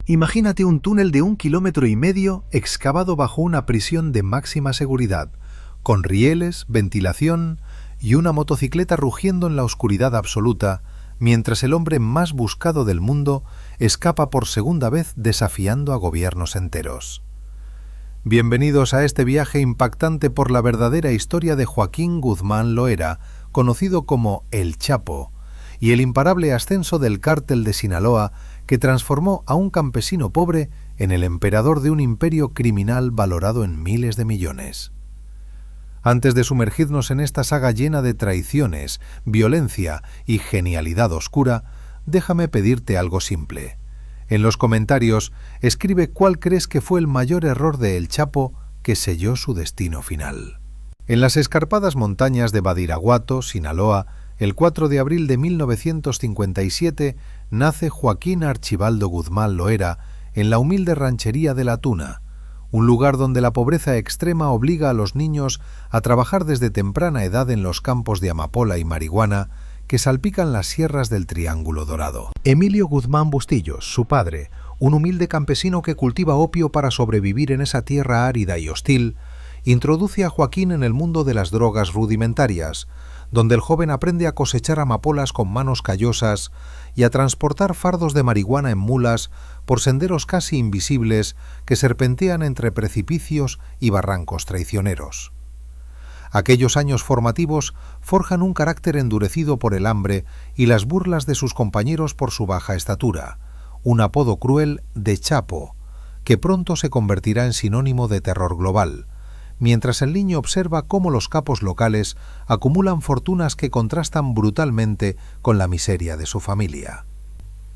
Imagínate un túnel de 1,5 kilómetros excavado bajo una prisión de máxima seguridad, con rieles, ventilación y una motocicleta rugiendo en la oscuridad absoluta, mientras el hombre más buscado del mundo escapa por segunda vez desafiando a gobiernos enteros. Bienvenidos a este viaje impactante por la verdadera historia de Joaquín Guzmán Loera, conocido como El Chapo, y el imparable ascenso del cártel de Sinaloa que transformó a un campesino pobre en el emperador de un imperio criminal valorado en miles de millones. Antes de sumergirnos en esta saga llena de traiciones, violencia y genialidad oscura, déjame pedirte algo simple. En los comentarios, escribe cuál crees que fue el mayor error de El Chapo que selló su destino final. En las escarpadas montañas de Badiraguato, Sinaloa, el 4 de abril de 1957, nace Joaquín Archibaldo Guzmán Loera en la humilde ranchería de La Tuna, un lugar donde la pobreza extrema obliga a los niños a trabajar desde temprana edad en los campos de amapola y marihuana que salpican las sierras del Triángulo Dorado. Emilio Guzmán Bustillos, su padre, un humilde campesino que cultiva opio para sobrevivir en esa tierra árida y hostil, introduce a Joaquín en el mundo de las drogas rudimentarias, donde el joven aprende a cosechar amapolas con manos callosas y a transportar fardos de marihuana en mulas por senderos casi invisibles que serpentean entre precipicios y barrancos traicioneros. Aquellos años formativos forjan un carácter endurecido por el hambre y las burlas de sus compañeros por su baja estatura, un apodo cruel de Chapo, que pronto se convertirá en sinónimo de terror global, mientras el niño observa cómo los capos locales acumulan fortunas que contrastan brutalmente con la miseria de su familia.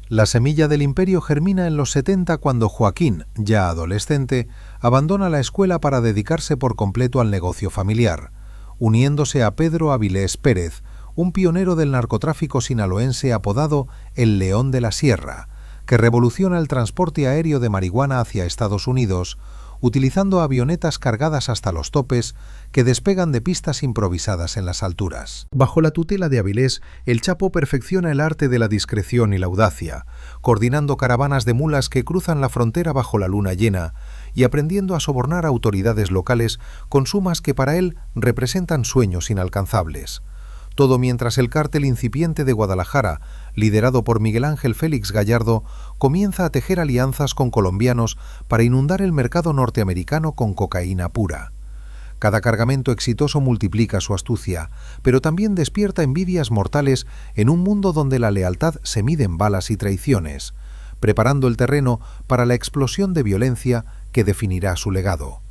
La semilla del imperio germina en los 70 cuando Joaquín, ya adolescente, abandona la escuela para dedicarse por completo al negocio familiar, uniéndose a Pedro Avilés Pérez, un pionero del narcotráfico sinaloense apodado el León de la Sierra, que revoluciona el transporte aéreo de marihuana hacia Estados Unidos, utilizando avionetas cargadas hasta los topes que despegan de pistas improvisadas en las alturas. Bajo la tutela de Avilés, el Chapo perfecciona el arte de la discreción y la audacia, coordinando caravanas de mulas que cruzan la frontera bajo la luna llena y aprendiendo a sobornar a autoridades locales con sumas que para él representan sueños inalcanzables. Todo mientras el cártel incipiente de Guadalajara, liderado por Miguel Ángel Félix Gallardo, comienza a tejer alianzas con colombianos para inundar el mercado norteamericano con cocaína pura. Cada cargamento exitoso multiplica su astucia, pero también despierta envidias mortales en un mundo donde la lealtad se mide en balas y traiciones, preparando el terreno para la explosión de violencia que definirá su legado.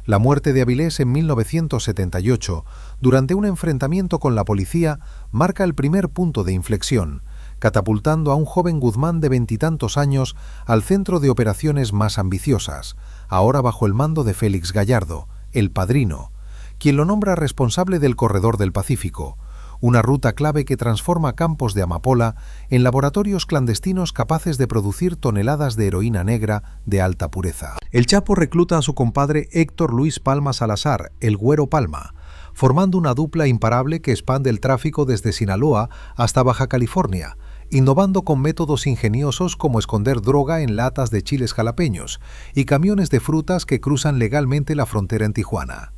La muerte de Avilés en 1978, durante un enfrentamiento con la policía, marca el primer punto de inflexión, catapultando a un joven Guzmán de 20 y tantos años al centro de operaciones más ambiciosas, ahora bajo el mando de Félix Gallardo, el Padrino, quien lo nombra responsable del Corredor del Pacífico, una ruta clave que transforma campos de amapola en laboratorios clandestinos capaces de producir toneladas de heroína negra de alta pureza. El Chapo recluta a su compadre Héctor Luis Palma Salazar, el Güero Palma, formando una dupla imparable que expande el tráfico desde Sinaloa hasta Baja California, innovando con métodos ingeniosos como esconder droga en latas de chiles jalapeños y camiones de frutas que cruzan legalmente la frontera en Tijuana.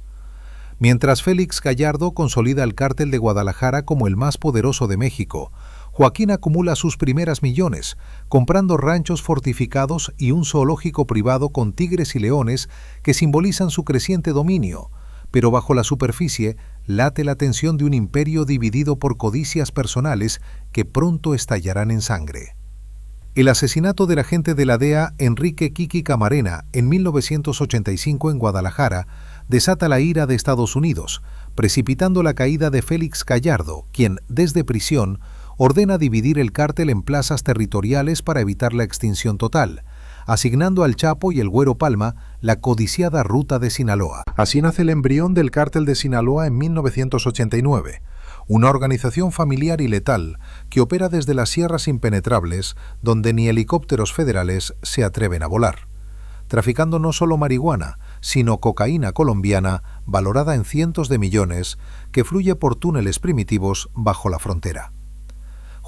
Mientras Félix Gallardo consolida el cártel de Guadalajara como el más poderoso de México, Joaquín acumula sus primeras millones, comprando ranchos fortificados y un zoológico privado con tigres y leones que simbolizan su creciente dominio, pero bajo la superficie late la tensión de un imperio dividido por codicias personales que pronto estallarán en sangre. El asesinato del agente de la DEA Enrique Kiki Camarena en 1985 en Guadalajara desata la ira de Estados Unidos, precipitando la caída de Félix Gallardo, quien, desde prisión, ordena dividir el cártel en plazas territoriales para evitar la extinción total, asignando al Chapo y el Güero Palma la codiciada ruta de Sinaloa. Así nace el embrión del cártel de Sinaloa en 1989, una organización familiar y letal que opera desde las sierras impenetrables, donde ni helicópteros federales se atreven a volar, traficando no solo marihuana, sino cocaína colombiana valorada en cientos de millones que fluye por túneles primitivos bajo la frontera.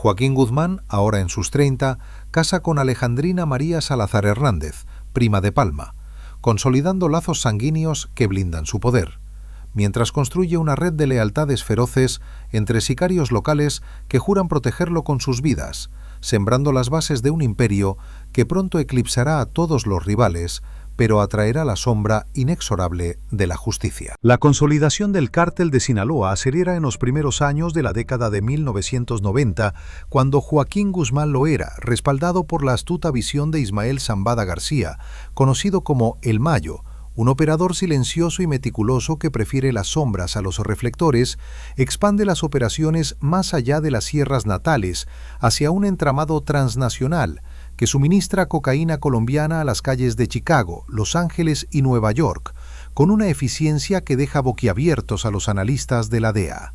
Joaquín Guzmán, ahora en sus 30, casa con Alejandrina María Salazar Hernández, prima de Palma, consolidando lazos sanguíneos que blindan su poder, mientras construye una red de lealtades feroces entre sicarios locales que juran protegerlo con sus vidas, sembrando las bases de un imperio que pronto eclipsará a todos los rivales, pero atraerá la sombra inexorable de la justicia. La consolidación del cártel de Sinaloa acelera en los primeros años de la década de 1990, cuando Joaquín Guzmán Loera, respaldado por la astuta visión de Ismael Zambada García, conocido como El Mayo, un operador silencioso y meticuloso que prefiere las sombras a los reflectores, expande las operaciones más allá de las sierras natales, hacia un entramado transnacional, que suministra cocaína colombiana a las calles de Chicago, Los Ángeles y Nueva York, con una eficiencia que deja boquiabiertos a los analistas de la DEA.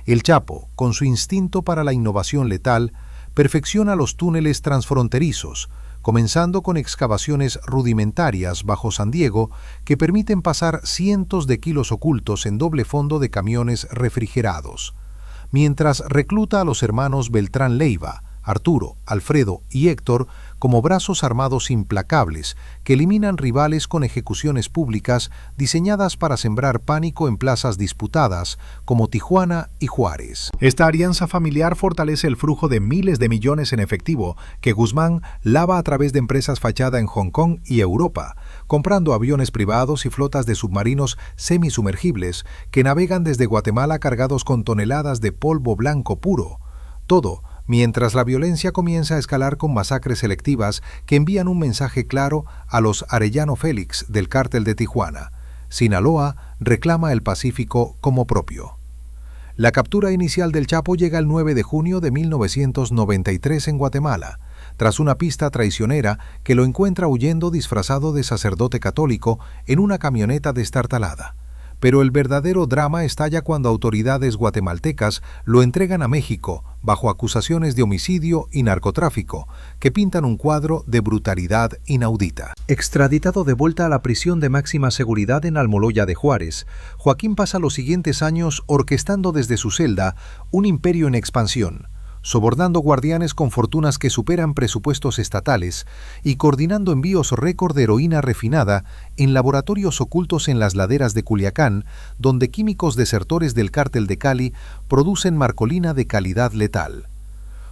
El Chapo, con su instinto para la innovación letal, perfecciona los túneles transfronterizos, comenzando con excavaciones rudimentarias bajo San Diego que permiten pasar cientos de kilos ocultos en doble fondo de camiones refrigerados, mientras recluta a los hermanos Beltrán Leiva, Arturo, Alfredo y Héctor como brazos armados implacables que eliminan rivales con ejecuciones públicas diseñadas para sembrar pánico en plazas disputadas como Tijuana y Juárez. Esta alianza familiar fortalece el flujo de miles de millones en efectivo que Guzmán lava a través de empresas fachada en Hong Kong y Europa, comprando aviones privados y flotas de submarinos semisumergibles que navegan desde Guatemala cargados con toneladas de polvo blanco puro. Todo mientras la violencia comienza a escalar con masacres selectivas que envían un mensaje claro a los Arellano Félix del cártel de Tijuana. Sinaloa reclama el Pacífico como propio. La captura inicial del Chapo llega el 9 de junio de 1993 en Guatemala, tras una pista traicionera que lo encuentra huyendo disfrazado de sacerdote católico en una camioneta destartalada. Pero el verdadero drama estalla cuando autoridades guatemaltecas lo entregan a México bajo acusaciones de homicidio y narcotráfico, que pintan un cuadro de brutalidad inaudita. Extraditado de vuelta a la prisión de máxima seguridad en Almoloya de Juárez, Joaquín pasa los siguientes años orquestando desde su celda un imperio en expansión, sobornando guardianes con fortunas que superan presupuestos estatales y coordinando envíos récord de heroína refinada en laboratorios ocultos en las laderas de Culiacán, donde químicos desertores del cártel de Cali producen marcolina de calidad letal.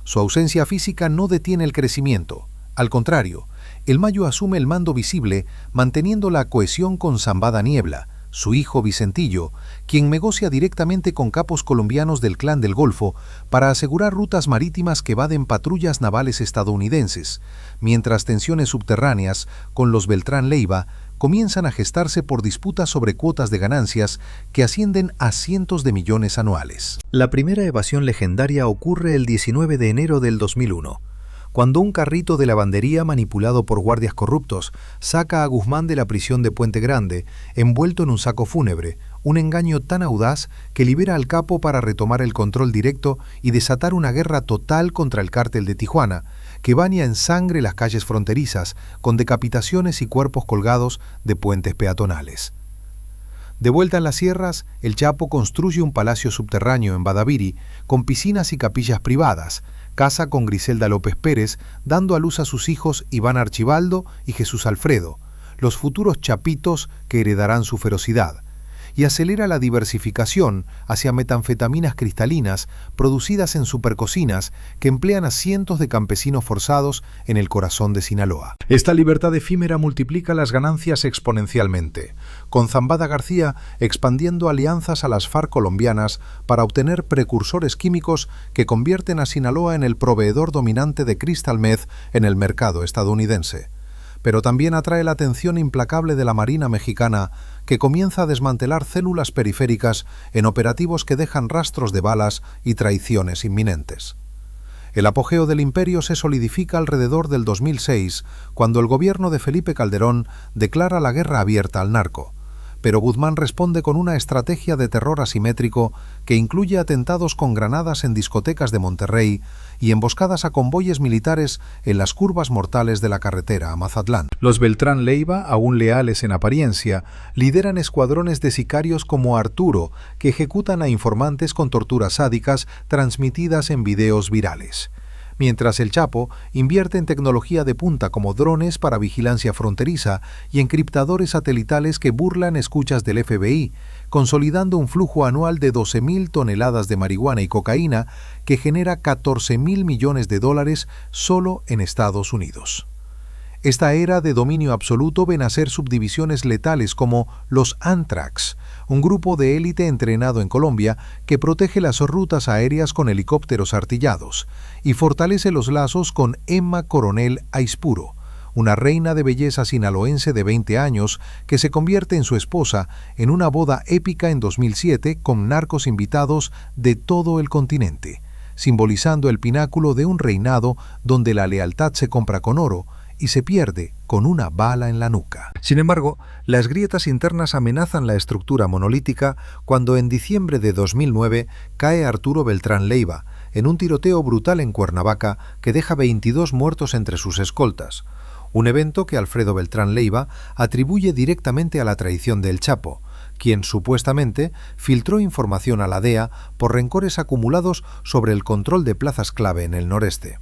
Su ausencia física no detiene el crecimiento. Al contrario, el Mayo asume el mando visible, manteniendo la cohesión con Zambada Niebla, su hijo Vicentillo, quien negocia directamente con capos colombianos del Clan del Golfo para asegurar rutas marítimas que evaden patrullas navales estadounidenses, mientras tensiones subterráneas con los Beltrán Leiva comienzan a gestarse por disputas sobre cuotas de ganancias que ascienden a cientos de millones anuales. La primera evasión legendaria ocurre el 19 de enero del 2001. Cuando un carrito de lavandería manipulado por guardias corruptos saca a Guzmán de la prisión de Puente Grande, envuelto en un saco fúnebre, un engaño tan audaz que libera al capo para retomar el control directo y desatar una guerra total contra el cártel de Tijuana, que baña en sangre las calles fronterizas, con decapitaciones y cuerpos colgados de puentes peatonales. De vuelta en las sierras, el Chapo construye un palacio subterráneo en Badaviri, con piscinas y capillas privadas, casa con Griselda López Pérez, dando a luz a sus hijos Iván Archibaldo y Jesús Alfredo, los futuros chapitos que heredarán su ferocidad, y acelera la diversificación hacia metanfetaminas cristalinas producidas en supercocinas que emplean a cientos de campesinos forzados en el corazón de Sinaloa. Esta libertad efímera multiplica las ganancias exponencialmente, con Zambada García expandiendo alianzas a las FARC colombianas para obtener precursores químicos que convierten a Sinaloa en el proveedor dominante de crystal meth en el mercado estadounidense. Pero también atrae la atención implacable de la Marina mexicana, que comienza a desmantelar células periféricas en operativos que dejan rastros de balas y traiciones inminentes. El apogeo del imperio se solidifica alrededor del 2006, cuando el gobierno de Felipe Calderón declara la guerra abierta al narco. pero Guzmán responde con una estrategia de terror asimétrico que incluye atentados con granadas en discotecas de Monterrey y emboscadas a convoyes militares en las curvas mortales de la carretera a Mazatlán. Los Beltrán Leiva, aún leales en apariencia, lideran escuadrones de sicarios como Arturo, que ejecutan a informantes con torturas sádicas transmitidas en videos virales. Mientras el Chapo invierte en tecnología de punta como drones para vigilancia fronteriza y encriptadores satelitales que burlan escuchas del FBI, consolidando un flujo anual de 12.000 toneladas de marihuana y cocaína que genera $14.000 millones solo en Estados Unidos. Esta era de dominio absoluto ve nacer subdivisiones letales como los Antrax, un grupo de élite entrenado en Colombia que protege las rutas aéreas con helicópteros artillados y fortalece los lazos con Emma Coronel Aispuro, una reina de belleza sinaloense de 20 años que se convierte en su esposa en una boda épica en 2007 con narcos invitados de todo el continente, simbolizando el pináculo de un reinado donde la lealtad se compra con oro y se pierde con una bala en la nuca. Sin embargo, las grietas internas amenazan la estructura monolítica cuando en diciembre de 2009 cae Arturo Beltrán Leiva en un tiroteo brutal en Cuernavaca que deja 22 muertos entre sus escoltas, un evento que Alfredo Beltrán Leiva atribuye directamente a la traición del Chapo, quien supuestamente filtró información a la DEA por rencores acumulados sobre el control de plazas clave en el noreste.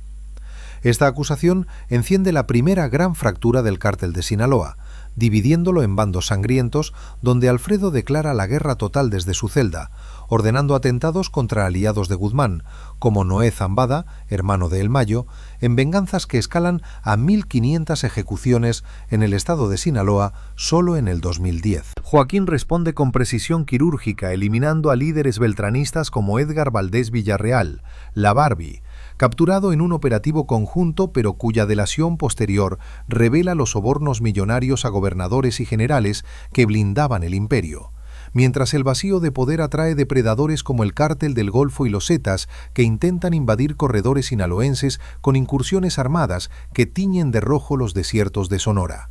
Esta acusación enciende la primera gran fractura del cártel de Sinaloa, dividiéndolo en bandos sangrientos donde Alfredo declara la guerra total desde su celda, ordenando atentados contra aliados de Guzmán, como Noé Zambada, hermano de El Mayo, en venganzas que escalan a 1.500 ejecuciones en el estado de Sinaloa solo en el 2010. Joaquín responde con precisión quirúrgica, eliminando a líderes beltranistas como Edgar Valdés Villarreal, la Barbie, capturado en un operativo conjunto pero cuya delación posterior revela los sobornos millonarios a gobernadores y generales que blindaban el imperio, mientras el vacío de poder atrae depredadores como el Cártel del Golfo y los Zetas que intentan invadir corredores sinaloenses con incursiones armadas que tiñen de rojo los desiertos de Sonora.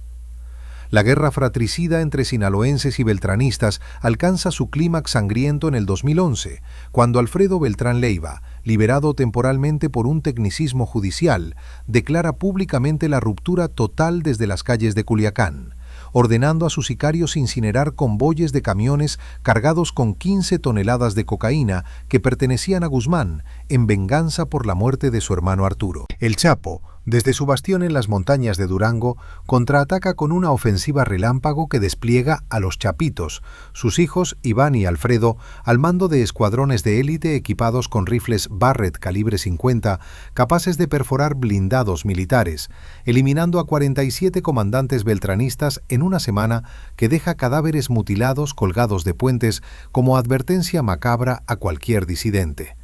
La guerra fratricida entre sinaloenses y beltranistas alcanza su clímax sangriento en el 2011, cuando Alfredo Beltrán Leiva, liberado temporalmente por un tecnicismo judicial, declara públicamente la ruptura total desde las calles de Culiacán, ordenando a sus sicarios incinerar convoyes de camiones cargados con 15 toneladas de cocaína que pertenecían a Guzmán, en venganza por la muerte de su hermano Arturo. El Chapo, desde su bastión en las montañas de Durango, contraataca con una ofensiva relámpago que despliega a los Chapitos, sus hijos Iván y Alfredo, al mando de escuadrones de élite equipados con rifles Barrett calibre 50, capaces de perforar blindados militares, eliminando a 47 comandantes beltranistas en una semana que deja cadáveres mutilados colgados de puentes como advertencia macabra a cualquier disidente.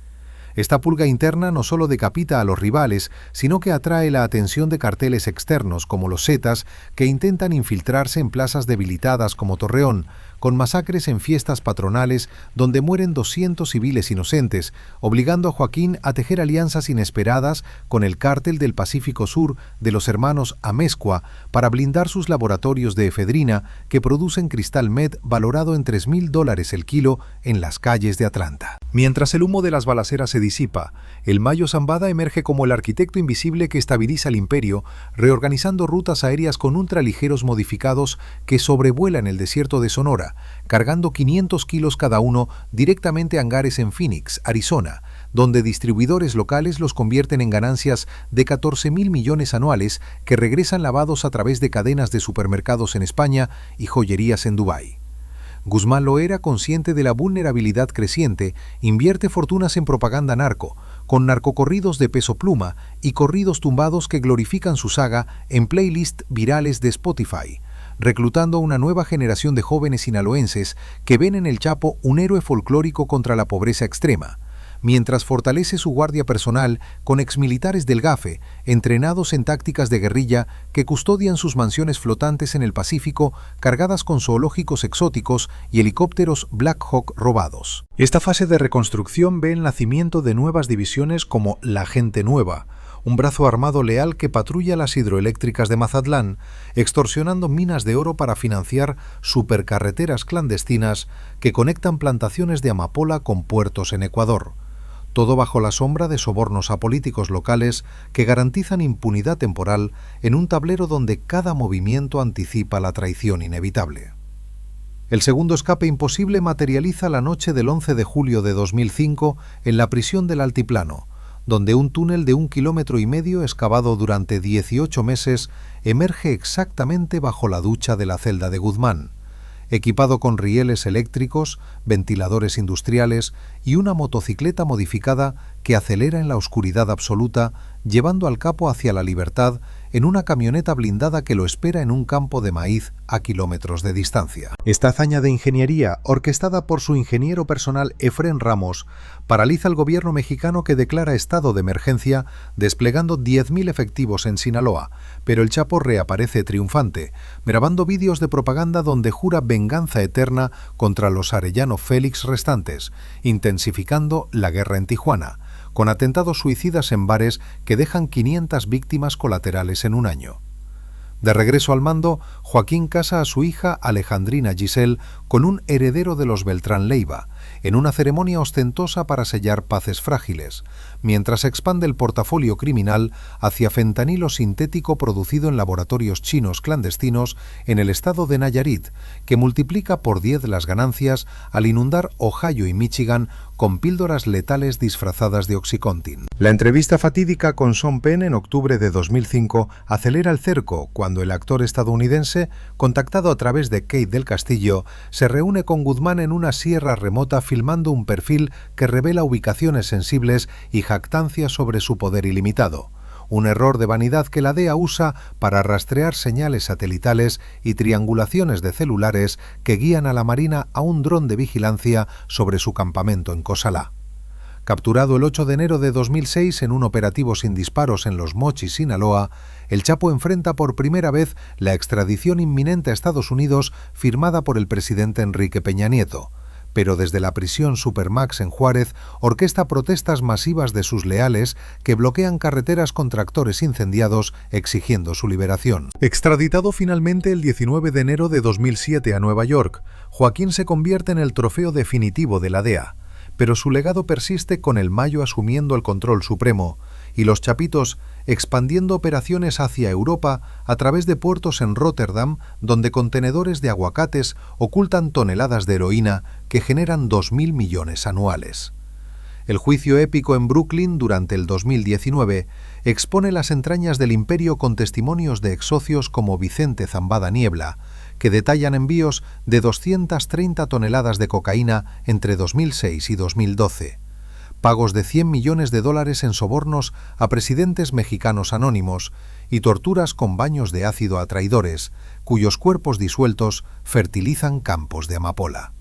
Esta purga interna no solo decapita a los rivales, sino que atrae la atención de carteles externos como los Zetas, que intentan infiltrarse en plazas debilitadas como Torreón, con masacres en fiestas patronales donde mueren 200 civiles inocentes, obligando a Joaquín a tejer alianzas inesperadas con el Cártel del Pacífico Sur de los hermanos Amezcua para blindar sus laboratorios de efedrina que producen cristal med valorado en $3.000 el kilo en las calles de Atlanta. Mientras el humo de las balaceras se disipa, el Mayo Zambada emerge como el arquitecto invisible que estabiliza el imperio, reorganizando rutas aéreas con ultraligeros modificados que sobrevuelan el desierto de Sonora, cargando 500 kilos cada uno directamente a hangares en Phoenix, Arizona, donde distribuidores locales los convierten en ganancias de $14.000 millones anuales que regresan lavados a través de cadenas de supermercados en España y joyerías en Dubái. Guzmán Loera, consciente de la vulnerabilidad creciente, invierte fortunas en propaganda narco, con narcocorridos de Peso Pluma y corridos tumbados que glorifican su saga en playlists virales de Spotify, reclutando a una nueva generación de jóvenes sinaloenses que ven en el Chapo un héroe folclórico contra la pobreza extrema, mientras fortalece su guardia personal con exmilitares del GAFE, entrenados en tácticas de guerrilla que custodian sus mansiones flotantes en el Pacífico, cargadas con zoológicos exóticos y helicópteros Black Hawk robados. Esta fase de reconstrucción ve el nacimiento de nuevas divisiones como La Gente Nueva, un brazo armado leal que patrulla las hidroeléctricas de Mazatlán, extorsionando minas de oro para financiar supercarreteras clandestinas que conectan plantaciones de amapola con puertos en Ecuador. Todo bajo la sombra de sobornos a políticos locales que garantizan impunidad temporal en un tablero donde cada movimiento anticipa la traición inevitable. El segundo escape imposible materializa la noche del 11 de julio de 2005 en la prisión del Altiplano, donde un túnel de 1,5 kilómetros excavado durante 18 meses emerge exactamente bajo la ducha de la celda de Guzmán, equipado con rieles eléctricos, ventiladores industriales y una motocicleta modificada que acelera en la oscuridad absoluta, llevando al capo hacia la libertad en una camioneta blindada que lo espera en un campo de maíz a kilómetros de distancia. Esta hazaña de ingeniería, orquestada por su ingeniero personal Efrén Ramos, paraliza al gobierno mexicano, que declara estado de emergencia, desplegando 10.000 efectivos en Sinaloa, pero el Chapo reaparece triunfante, grabando vídeos de propaganda donde jura venganza eterna contra los Arellano Félix restantes, intensificando la guerra en Tijuana, con atentados suicidas en bares que dejan 500 víctimas colaterales en un año. De regreso al mando, Joaquín casa a su hija Alejandrina Giselle con un heredero de los Beltrán Leiva, en una ceremonia ostentosa para sellar paces frágiles, mientras expande el portafolio criminal hacia fentanilo sintético producido en laboratorios chinos clandestinos en el estado de Nayarit, que multiplica por 10 las ganancias al inundar Ohio y Michigan con píldoras letales disfrazadas de Oxycontin. La entrevista fatídica con Sean Penn en octubre de 2005 acelera el cerco cuando el actor estadounidense, contactado a través de Kate del Castillo, se reúne con Guzmán en una sierra remota filmando un perfil que revela ubicaciones sensibles y jactancia sobre su poder ilimitado. Un error de vanidad que la DEA usa para rastrear señales satelitales y triangulaciones de celulares que guían a la Marina a un dron de vigilancia sobre su campamento en Cosalá. Capturado el 8 de enero de 2006 en un operativo sin disparos en Los Mochis, Sinaloa, el Chapo enfrenta por primera vez la extradición inminente a Estados Unidos firmada por el presidente Enrique Peña Nieto, pero desde la prisión Supermax en Juárez orquesta protestas masivas de sus leales que bloquean carreteras con tractores incendiados exigiendo su liberación. Extraditado finalmente el 19 de enero de 2007 a Nueva York, Joaquín se convierte en el trofeo definitivo de la DEA, pero su legado persiste con el Mayo asumiendo el control supremo y los Chapitos expandiendo operaciones hacia Europa a través de puertos en Rotterdam, donde contenedores de aguacates ocultan toneladas de heroína que generan 2.000 millones anuales. El juicio épico en Brooklyn durante el 2019 expone las entrañas del imperio con testimonios de exsocios como Vicente Zambada Niebla, que detallan envíos de 230 toneladas de cocaína entre 2006 y 2012. Pagos de $100 millones en sobornos a presidentes mexicanos anónimos y torturas con baños de ácido a traidores, cuyos cuerpos disueltos fertilizan campos de amapola.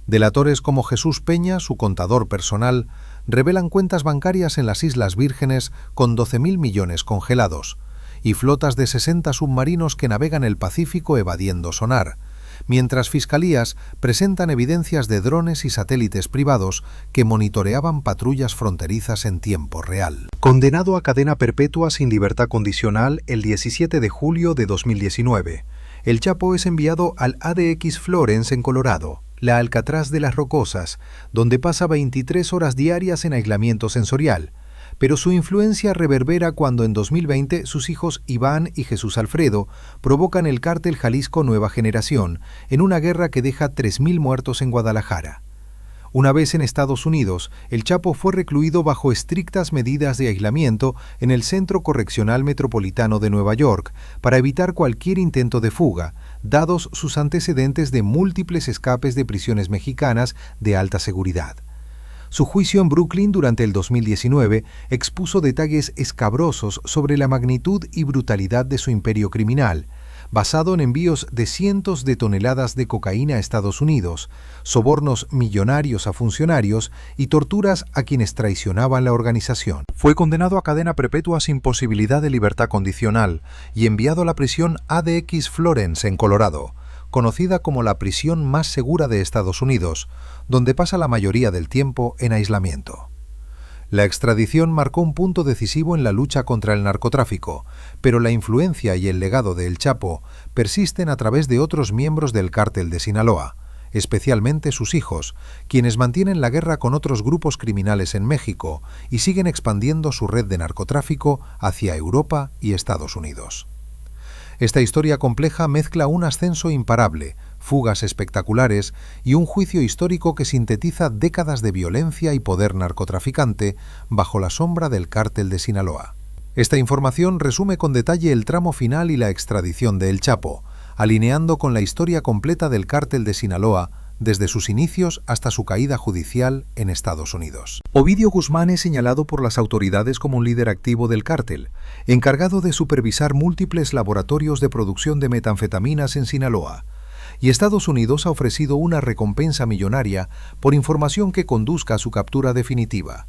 Delatores como Jesús Peña, su contador personal, revelan cuentas bancarias en las Islas Vírgenes con 12.000 millones congelados y flotas de 60 submarinos que navegan el Pacífico evadiendo sonar, mientras fiscalías presentan evidencias de drones y satélites privados que monitoreaban patrullas fronterizas en tiempo real. Condenado a cadena perpetua sin libertad condicional el 17 de julio de 2019, el Chapo es enviado al ADX Florence en Colorado, la Alcatraz de las Rocosas, donde pasa 23 horas diarias en aislamiento sensorial, pero su influencia reverbera cuando en 2020 sus hijos Iván y Jesús Alfredo provocan el cártel Jalisco Nueva Generación en una guerra que deja 3.000 muertos en Guadalajara. Una vez en Estados Unidos, el Chapo fue recluido bajo estrictas medidas de aislamiento en el Centro Correccional Metropolitano de Nueva York para evitar cualquier intento de fuga, dados sus antecedentes de múltiples escapes de prisiones mexicanas de alta seguridad. Su juicio en Brooklyn durante el 2019 expuso detalles escabrosos sobre la magnitud y brutalidad de su imperio criminal, basado en envíos de cientos de toneladas de cocaína a Estados Unidos, sobornos millonarios a funcionarios y torturas a quienes traicionaban la organización. Fue condenado a cadena perpetua sin posibilidad de libertad condicional y enviado a la prisión ADX Florence en Colorado, conocida como la prisión más segura de Estados Unidos, donde pasa la mayoría del tiempo en aislamiento. La extradición marcó un punto decisivo en la lucha contra el narcotráfico, pero la influencia y el legado de El Chapo persisten a través de otros miembros del cártel de Sinaloa, especialmente sus hijos, quienes mantienen la guerra con otros grupos criminales en México y siguen expandiendo su red de narcotráfico hacia Europa y Estados Unidos. Esta historia compleja mezcla un ascenso imparable, fugas espectaculares y un juicio histórico que sintetiza décadas de violencia y poder narcotraficante bajo la sombra del cártel de Sinaloa. Esta información resume con detalle el tramo final y la extradición de El Chapo, alineando con la historia completa del cártel de Sinaloa desde sus inicios hasta su caída judicial en Estados Unidos. Ovidio Guzmán es señalado por las autoridades como un líder activo del cártel, encargado de supervisar múltiples laboratorios de producción de metanfetaminas en Sinaloa, y Estados Unidos ha ofrecido una recompensa millonaria por información que conduzca a su captura definitiva.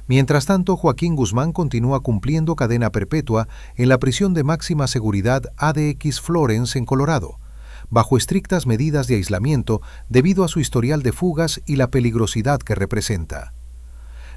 Mientras tanto, Joaquín Guzmán continúa cumpliendo cadena perpetua en la prisión de máxima seguridad ADX Florence en Colorado, bajo estrictas medidas de aislamiento debido a su historial de fugas y la peligrosidad que representa.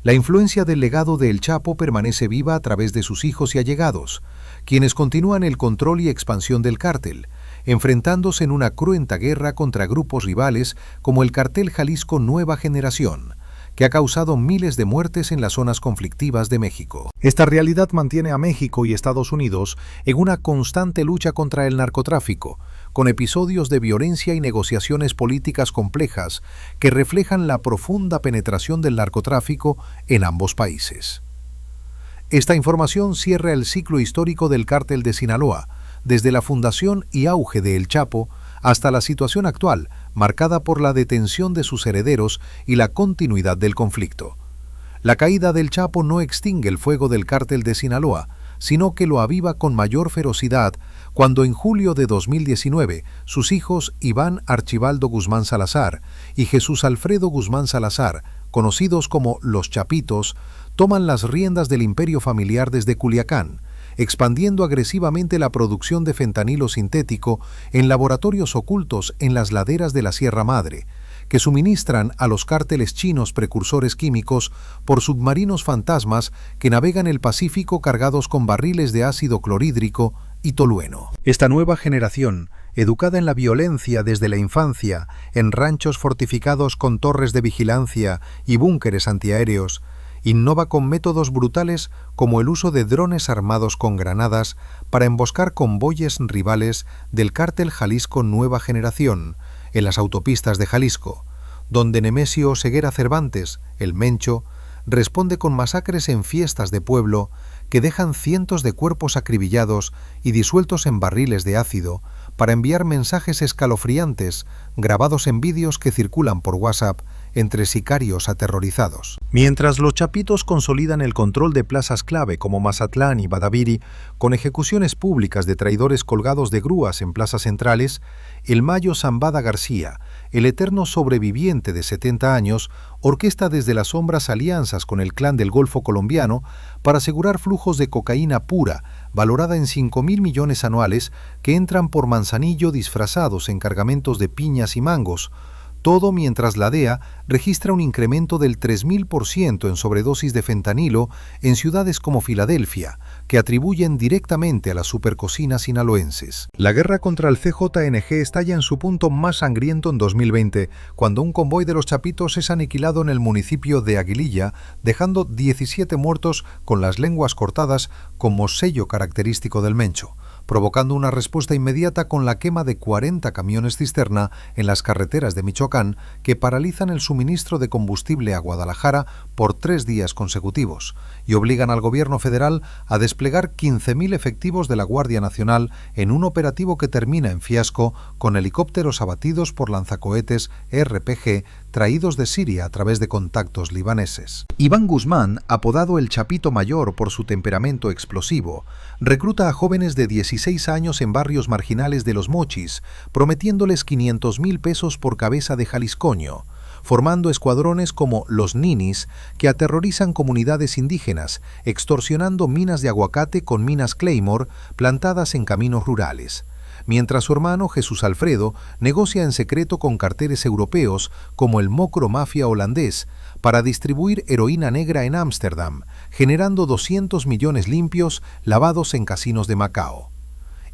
La influencia del legado de El Chapo permanece viva a través de sus hijos y allegados, quienes continúan el control y expansión del cártel, enfrentándose en una cruenta guerra contra grupos rivales como el Cartel Jalisco Nueva Generación, que ha causado miles de muertes en las zonas conflictivas de México. Esta realidad mantiene a México y Estados Unidos en una constante lucha contra el narcotráfico, con episodios de violencia y negociaciones políticas complejas que reflejan la profunda penetración del narcotráfico en ambos países. Esta información cierra el ciclo histórico del cártel de Sinaloa, desde la fundación y auge de El Chapo hasta la situación actual, marcada por la detención de sus herederos y la continuidad del conflicto. La caída del Chapo no extingue el fuego del cártel de Sinaloa, sino que lo aviva con mayor ferocidad cuando en julio de 2019 sus hijos Iván Archibaldo Guzmán Salazar y Jesús Alfredo Guzmán Salazar, conocidos como Los Chapitos, toman las riendas del imperio familiar desde Culiacán, expandiendo agresivamente la producción de fentanilo sintético en laboratorios ocultos en las laderas de la Sierra Madre, que suministran a los cárteles chinos precursores químicos por submarinos fantasmas que navegan el Pacífico cargados con barriles de ácido clorhídrico y tolueno. Esta nueva generación, educada en la violencia desde la infancia, en ranchos fortificados con torres de vigilancia y búnkeres antiaéreos, innova con métodos brutales como el uso de drones armados con granadas para emboscar convoyes rivales del cártel Jalisco Nueva Generación en las autopistas de Jalisco, donde Nemesio Ceguera Cervantes, el Mencho, responde con masacres en fiestas de pueblo que dejan cientos de cuerpos acribillados y disueltos en barriles de ácido para enviar mensajes escalofriantes grabados en vídeos que circulan por WhatsApp entre sicarios aterrorizados. Mientras los Chapitos consolidan el control de plazas clave como Mazatlán y Badaviri, con ejecuciones públicas de traidores colgados de grúas en plazas centrales, el Mayo Zambada García, el eterno sobreviviente de 70 años, orquesta desde las sombras alianzas con el clan del Golfo colombiano para asegurar flujos de cocaína pura, valorada en 5.000 millones anuales, que entran por Manzanillo disfrazados en cargamentos de piñas y mangos, todo mientras la DEA registra un incremento del 3.000% en sobredosis de fentanilo en ciudades como Filadelfia, que atribuyen directamente a las supercocinas sinaloenses. La guerra contra el CJNG estalla en su punto más sangriento en 2020, cuando un convoy de los Chapitos es aniquilado en el municipio de Aguililla, dejando 17 muertos con las lenguas cortadas como sello característico del Mencho, provocando una respuesta inmediata con la quema de 40 camiones cisterna en las carreteras de Michoacán que paralizan el suministro de combustible a Guadalajara por 3 días consecutivos y obligan al gobierno federal a desplegar 15.000 efectivos de la Guardia Nacional en un operativo que termina en fiasco con helicópteros abatidos por lanzacohetes RPG traídos de Siria a través de contactos libaneses. Iván Guzmán, apodado el Chapito Mayor por su temperamento explosivo, recluta a jóvenes de 16 años en barrios marginales de Los Mochis, prometiéndoles 500,000 pesos por cabeza de jaliscoño, formando escuadrones como los Ninis, que aterrorizan comunidades indígenas, extorsionando minas de aguacate con minas Claymore plantadas en caminos rurales. mientras su hermano Jesús Alfredo negocia en secreto con carteles europeos como el Mocro Mafia holandés para distribuir heroína negra en Ámsterdam, generando 200 millones limpios lavados en casinos de Macao.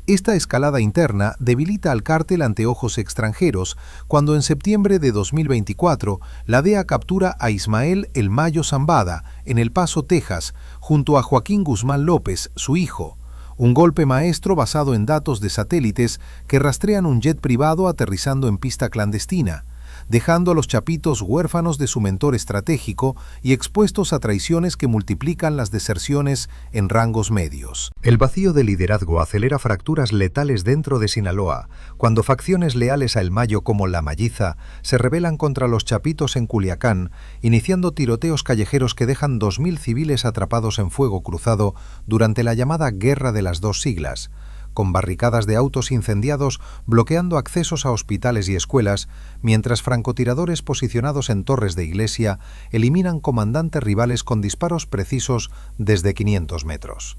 Esta escalada interna debilita al cártel ante ojos extranjeros cuando en septiembre de 2024 la DEA captura a Ismael El Mayo Zambada en El Paso, Texas, junto a Joaquín Guzmán López, su hijo. Un golpe maestro basado en datos de satélites que rastrean un jet privado aterrizando en pista clandestina, dejando a los chapitos huérfanos de su mentor estratégico y expuestos a traiciones que multiplican las deserciones en rangos medios. El vacío de liderazgo acelera fracturas letales dentro de Sinaloa, cuando facciones leales a El Mayo como La Malliza se rebelan contra los chapitos en Culiacán, iniciando tiroteos callejeros que dejan 2.000 civiles atrapados en fuego cruzado durante la llamada Guerra de las Dos Siglas, con barricadas de autos incendiados bloqueando accesos a hospitales y escuelas, mientras francotiradores posicionados en torres de iglesia eliminan comandantes rivales con disparos precisos desde 500 metros.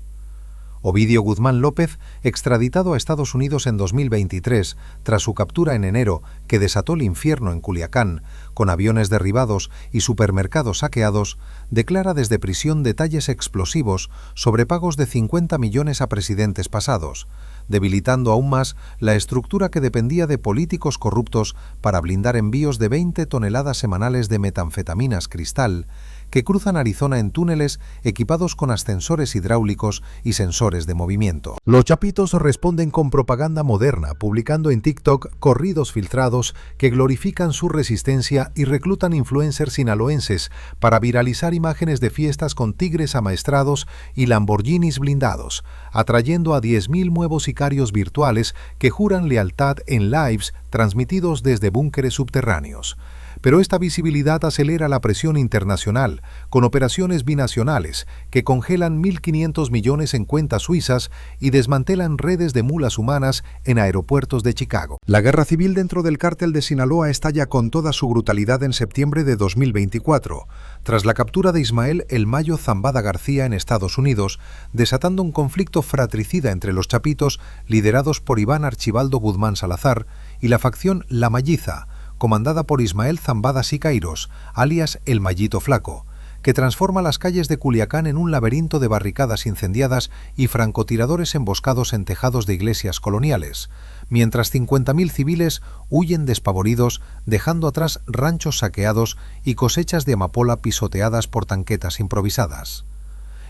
Ovidio Guzmán López, extraditado a Estados Unidos en 2023 tras su captura en enero que desató el infierno en Culiacán, con aviones derribados y supermercados saqueados, declara desde prisión detalles explosivos sobre pagos de 50 millones a presidentes pasados, debilitando aún más la estructura que dependía de políticos corruptos para blindar envíos de 20 toneladas semanales de metanfetaminas cristal, que cruzan Arizona en túneles equipados con ascensores hidráulicos y sensores de movimiento. Los chapitos responden con propaganda moderna, publicando en TikTok corridos filtrados que glorifican su resistencia y reclutan influencers sinaloenses para viralizar imágenes de fiestas con tigres amaestrados y Lamborghinis blindados, atrayendo a 10.000 nuevos sicarios virtuales que juran lealtad en lives transmitidos desde búnkeres subterráneos. Pero esta visibilidad acelera la presión internacional, con operaciones binacionales que congelan 1.500 millones en cuentas suizas y desmantelan redes de mulas humanas en aeropuertos de Chicago. La guerra civil dentro del cártel de Sinaloa estalla con toda su brutalidad en septiembre de 2024, tras la captura de Ismael El Mayo Zambada García en Estados Unidos, desatando un conflicto fratricida entre los chapitos liderados por Iván Archibaldo Guzmán Salazar y la facción La Malliza, comandada por Ismael Zambada Siqueiros, alias El Mallito Flaco, que transforma las calles de Culiacán en un laberinto de barricadas incendiadas y francotiradores emboscados en tejados de iglesias coloniales, mientras 50.000 civiles huyen despavoridos, dejando atrás ranchos saqueados y cosechas de amapola pisoteadas por tanquetas improvisadas.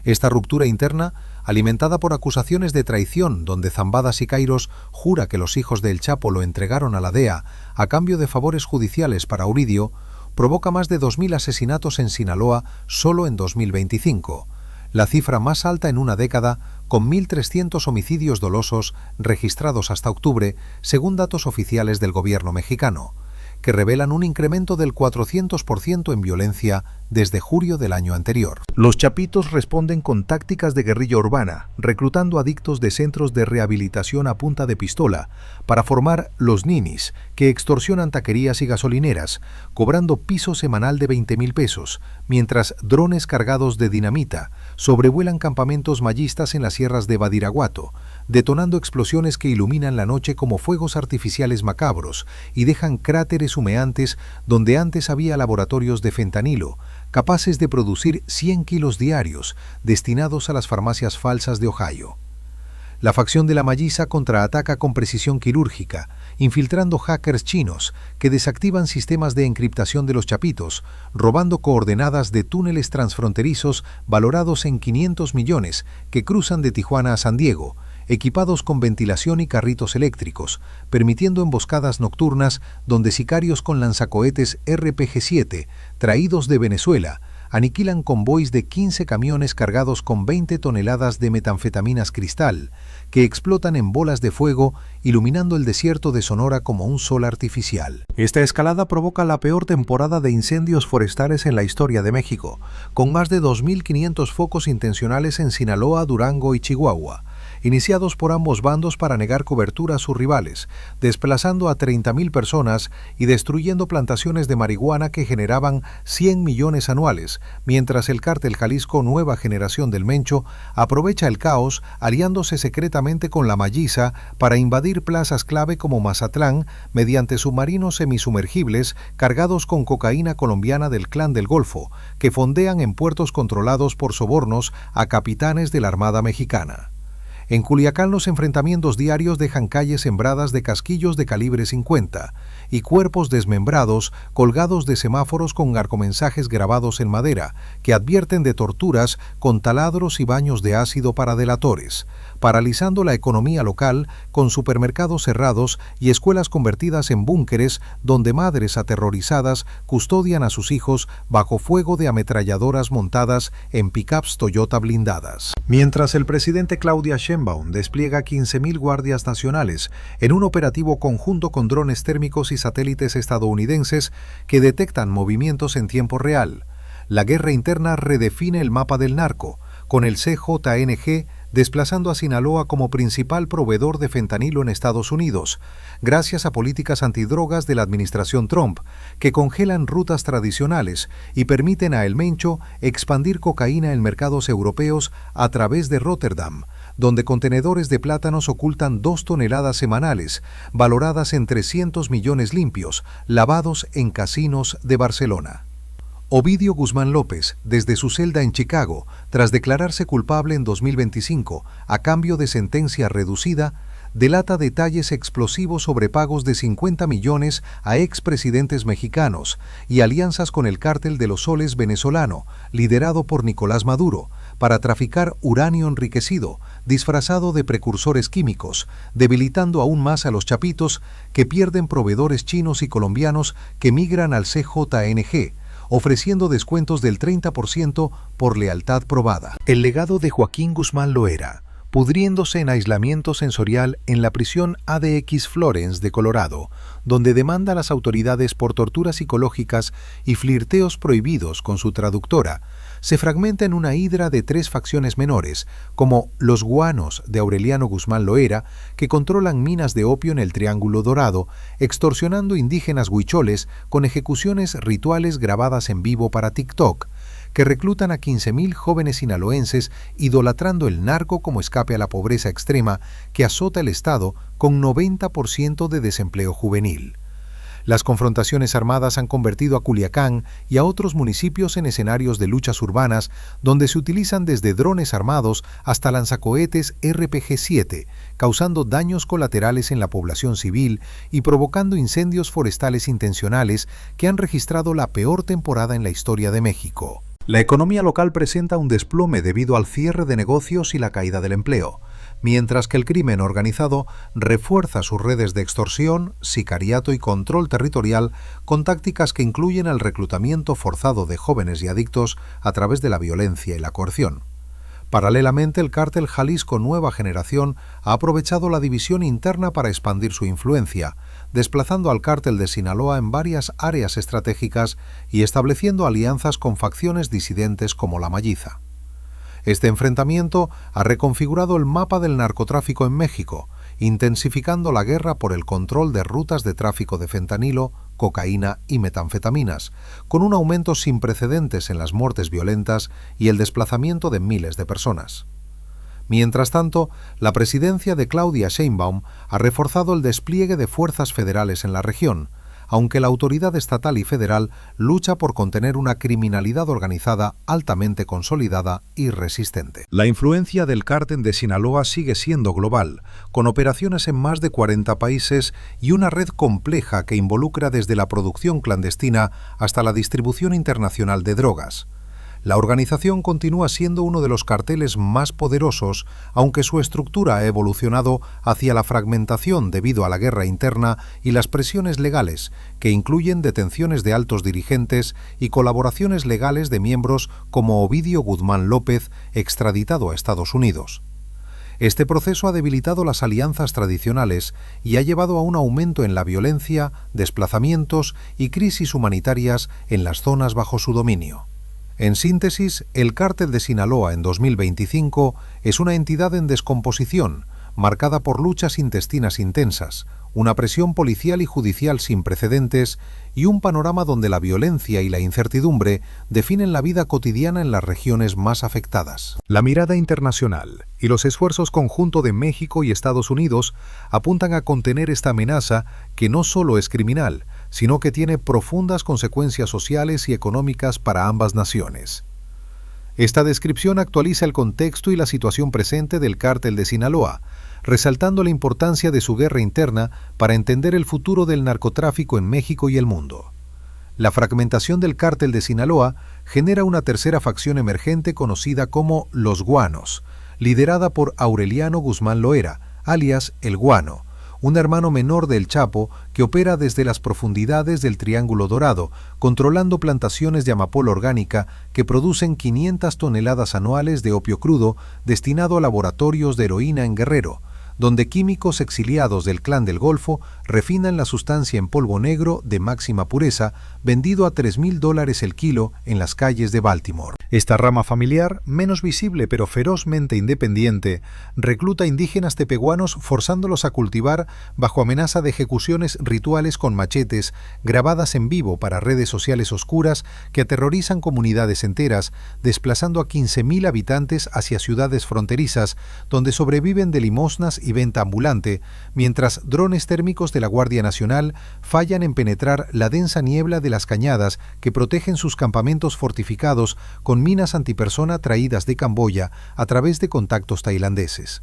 Esta ruptura interna, alimentada por acusaciones de traición donde Zambada Siqueiros jura que los hijos del Chapo lo entregaron a la DEA a cambio de favores judiciales para Ovidio, provoca más de 2.000 asesinatos en Sinaloa solo en 2025, la cifra más alta en una década, con 1.300 homicidios dolosos registrados hasta octubre, según datos oficiales del gobierno mexicano, que revelan un incremento del 400% en violencia desde julio del año anterior. Los chapitos responden con tácticas de guerrilla urbana, reclutando adictos de centros de rehabilitación a punta de pistola para formar los ninis, que extorsionan taquerías y gasolineras, cobrando piso semanal de 20.000 pesos, mientras drones cargados de dinamita sobrevuelan campamentos mallistas en las sierras de Badiraguato, detonando explosiones que iluminan la noche como fuegos artificiales macabros y dejan cráteres humeantes donde antes había laboratorios de fentanilo, capaces de producir 100 kilos diarios destinados a las farmacias falsas de Ohio. La facción de La Malliza contraataca con precisión quirúrgica, infiltrando hackers chinos que desactivan sistemas de encriptación de los chapitos, robando coordenadas de túneles transfronterizos valorados en 500 millones que cruzan de Tijuana a San Diego, equipados con ventilación y carritos eléctricos, permitiendo emboscadas nocturnas donde sicarios con lanzacohetes RPG-7, traídos de Venezuela, aniquilan convoys de 15 camiones cargados con 20 toneladas de metanfetaminas cristal, que explotan en bolas de fuego, iluminando el desierto de Sonora como un sol artificial. Esta escalada provoca la peor temporada de incendios forestales en la historia de México, con más de 2.500 focos intencionales en Sinaloa, Durango y Chihuahua, iniciados por ambos bandos para negar cobertura a sus rivales, desplazando a 30.000 personas y destruyendo plantaciones de marihuana que generaban 100 millones anuales, mientras el cártel Jalisco Nueva Generación del Mencho aprovecha el caos aliándose secretamente con la Malliza para invadir plazas clave como Mazatlán mediante submarinos semisumergibles cargados con cocaína colombiana del Clan del Golfo, que fondean en puertos controlados por sobornos a capitanes de la Armada Mexicana. En Culiacán los enfrentamientos diarios dejan calles sembradas de casquillos de calibre 50 y cuerpos desmembrados colgados de semáforos con narcomensajes grabados en madera que advierten de torturas con taladros y baños de ácido para delatores, paralizando la economía local con supermercados cerrados y escuelas convertidas en búnkeres donde madres aterrorizadas custodian a sus hijos bajo fuego de ametralladoras montadas en pickups Toyota blindadas. Mientras el presidente Claudia Sheinbaum despliega 15.000 guardias nacionales en un operativo conjunto con drones térmicos y satélites estadounidenses que detectan movimientos en tiempo real, la guerra interna redefine el mapa del narco, con el CJNG desplazando a Sinaloa como principal proveedor de fentanilo en Estados Unidos, gracias a políticas antidrogas de la administración Trump, que congelan rutas tradicionales y permiten a El Mencho expandir cocaína en mercados europeos a través de Rotterdam, donde contenedores de plátanos ocultan 2 toneladas semanales, valoradas en 300 millones limpios, lavados en casinos de Barcelona. Ovidio Guzmán López, desde su celda en Chicago, tras declararse culpable en 2025, a cambio de sentencia reducida, delata detalles explosivos sobre pagos de 50 millones a expresidentes mexicanos y alianzas con el cártel de los soles venezolano, liderado por Nicolás Maduro, para traficar uranio enriquecido, disfrazado de precursores químicos, debilitando aún más a los chapitos que pierden proveedores chinos y colombianos que migran al CJNG, ofreciendo descuentos del 30% por lealtad probada. El legado de Joaquín Guzmán Loera, pudriéndose en aislamiento sensorial en la prisión ADX Florence de Colorado, donde demanda a las autoridades por torturas psicológicas y flirteos prohibidos con su traductora, se fragmenta en una hidra de 3 facciones menores, como los guanos de Aureliano Guzmán Loera, que controlan minas de opio en el Triángulo Dorado, extorsionando indígenas huicholes con ejecuciones rituales grabadas en vivo para TikTok, que reclutan a 15.000 jóvenes sinaloenses idolatrando el narco como escape a la pobreza extrema que azota el Estado con 90% de desempleo juvenil. Las confrontaciones armadas han convertido a Culiacán y a otros municipios en escenarios de luchas urbanas donde se utilizan desde drones armados hasta lanzacohetes RPG-7, causando daños colaterales en la población civil y provocando incendios forestales intencionales que han registrado la peor temporada en la historia de México. La economía local presenta un desplome debido al cierre de negocios y la caída del empleo, mientras que el crimen organizado refuerza sus redes de extorsión, sicariato y control territorial con tácticas que incluyen el reclutamiento forzado de jóvenes y adictos a través de la violencia y la coerción. Paralelamente, el cártel Jalisco Nueva Generación ha aprovechado la división interna para expandir su influencia, desplazando al cártel de Sinaloa en varias áreas estratégicas y estableciendo alianzas con facciones disidentes como la Malliza. Este enfrentamiento ha reconfigurado el mapa del narcotráfico en México, intensificando la guerra por el control de rutas de tráfico de fentanilo, cocaína y metanfetaminas, con un aumento sin precedentes en las muertes violentas y el desplazamiento de miles de personas. Mientras tanto, la presidencia de Claudia Sheinbaum ha reforzado el despliegue de fuerzas federales en la región, aunque la autoridad estatal y federal lucha por contener una criminalidad organizada altamente consolidada y resistente. La influencia del cártel de Sinaloa sigue siendo global, con operaciones en más de 40 países y una red compleja que involucra desde la producción clandestina hasta la distribución internacional de drogas. La organización continúa siendo uno de los carteles más poderosos, aunque su estructura ha evolucionado hacia la fragmentación debido a la guerra interna y las presiones legales, que incluyen detenciones de altos dirigentes y colaboraciones legales de miembros como Ovidio Guzmán López, extraditado a Estados Unidos. Este proceso ha debilitado las alianzas tradicionales y ha llevado a un aumento en la violencia, desplazamientos y crisis humanitarias en las zonas bajo su dominio. En síntesis, el Cártel de Sinaloa en 2025 es una entidad en descomposición, marcada por luchas intestinas intensas, una presión policial y judicial sin precedentes y un panorama donde la violencia y la incertidumbre definen la vida cotidiana en las regiones más afectadas. La mirada internacional y los esfuerzos conjuntos de México y Estados Unidos apuntan a contener esta amenaza que no solo es criminal, sino que tiene profundas consecuencias sociales y económicas para ambas naciones. Esta descripción actualiza el contexto y la situación presente del Cártel de Sinaloa, resaltando la importancia de su guerra interna para entender el futuro del narcotráfico en México y el mundo. La fragmentación del Cártel de Sinaloa genera una tercera facción emergente conocida como Los Guanos, liderada por Aureliano Guzmán Loera, alias El Guano, un hermano menor del Chapo que opera desde las profundidades del Triángulo Dorado, controlando plantaciones de amapola orgánica que producen 500 toneladas anuales de opio crudo destinado a laboratorios de heroína en Guerrero, donde químicos exiliados del Clan del Golfo refinan la sustancia en polvo negro de máxima pureza, vendido a $3,000 el kilo en las calles de Baltimore. Esta rama familiar, menos visible pero ferozmente independiente, recluta indígenas tepehuanos forzándolos a cultivar bajo amenaza de ejecuciones rituales con machetes grabadas en vivo para redes sociales oscuras que aterrorizan comunidades enteras, desplazando a 15,000 habitantes hacia ciudades fronterizas donde sobreviven de limosnas y venta ambulante, mientras drones térmicos de la Guardia Nacional fallan en penetrar la densa niebla de las cañadas que protegen sus campamentos fortificados con minas antipersona traídas de Camboya a través de contactos tailandeses.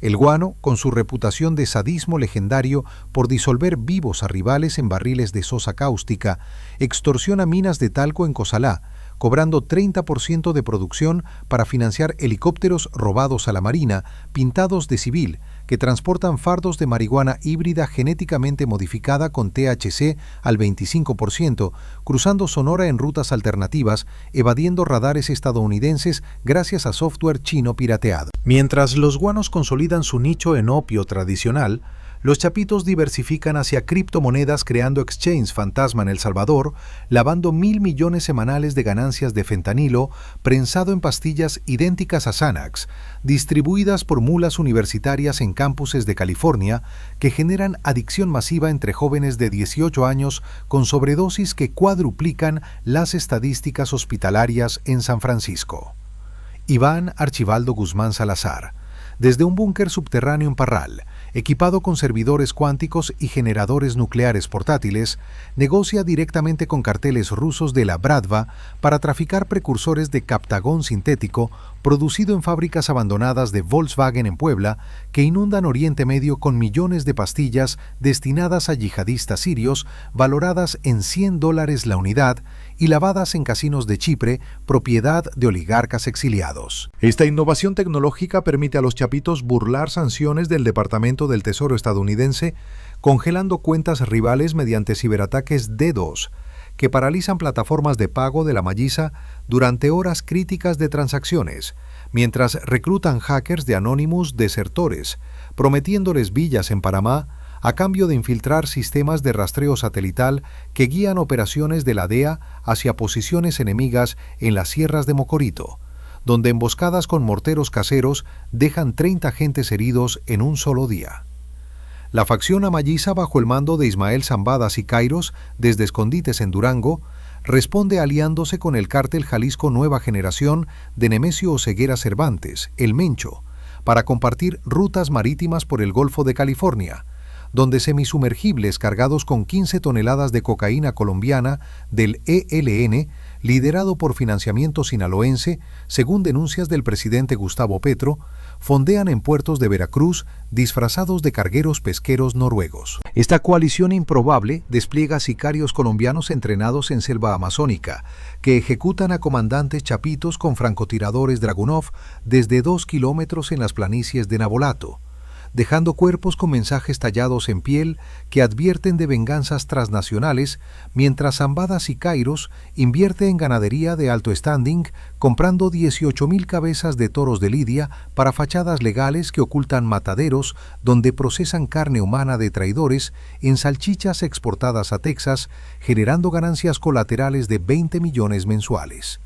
El Guano, con su reputación de sadismo legendario por disolver vivos a rivales en barriles de sosa cáustica, extorsiona minas de talco en Cozalá, cobrando 30% de producción para financiar helicópteros robados a la Marina, pintados de civil, que transportan fardos de marihuana híbrida genéticamente modificada con THC al 25%, cruzando Sonora en rutas alternativas, evadiendo radares estadounidenses gracias a software chino pirateado. Mientras los guanos consolidan su nicho en opio tradicional, los chapitos diversifican hacia criptomonedas creando exchange fantasma en El Salvador, lavando 1,000 millones semanales de ganancias de fentanilo prensado en pastillas idénticas a Xanax, distribuidas por mulas universitarias en campuses de California, que generan adicción masiva entre jóvenes de 18 años con sobredosis que cuadruplican las estadísticas hospitalarias en San Francisco. Iván Archibaldo Guzmán Salazar, desde un búnker subterráneo en Parral, equipado con servidores cuánticos y generadores nucleares portátiles, negocia directamente con carteles rusos de la Bratva para traficar precursores de Captagón sintético producido en fábricas abandonadas de Volkswagen en Puebla, que inundan Oriente Medio con millones de pastillas destinadas a yihadistas sirios, valoradas en $100 la unidad y lavadas en casinos de Chipre, propiedad de oligarcas exiliados. Esta innovación tecnológica permite a los chapitos burlar sanciones del Departamento del Tesoro estadounidense, congelando cuentas rivales mediante ciberataques DDoS, que paralizan plataformas de pago de la malliza durante horas críticas de transacciones, mientras reclutan hackers de Anonymous desertores, prometiéndoles villas en Panamá a cambio de infiltrar sistemas de rastreo satelital que guían operaciones de la DEA hacia posiciones enemigas en las sierras de Mocorito, donde emboscadas con morteros caseros dejan 30 agentes heridos en un solo día. La facción amalliza bajo el mando de Ismael Zambadas y Kairos, desde escondites en Durango, responde aliándose con el cártel Jalisco Nueva Generación de Nemesio Oseguera Cervantes, el Mencho, para compartir rutas marítimas por el Golfo de California, donde semisumergibles cargados con 15 toneladas de cocaína colombiana del ELN, liderado por financiamiento sinaloense, según denuncias del presidente Gustavo Petro, fondean en puertos de Veracruz disfrazados de cargueros pesqueros noruegos. Esta coalición improbable despliega sicarios colombianos entrenados en selva amazónica, que ejecutan a comandantes chapitos con francotiradores Dragunov desde 2 kilómetros en las planicies de Nabolato, dejando cuerpos con mensajes tallados en piel que advierten de venganzas transnacionales, mientras Zambadas y Kairos invierte en ganadería de alto standing, comprando 18,000 cabezas de toros de lidia para fachadas legales que ocultan mataderos donde procesan carne humana de traidores en salchichas exportadas a Texas, generando ganancias colaterales de 20 millones mensuales.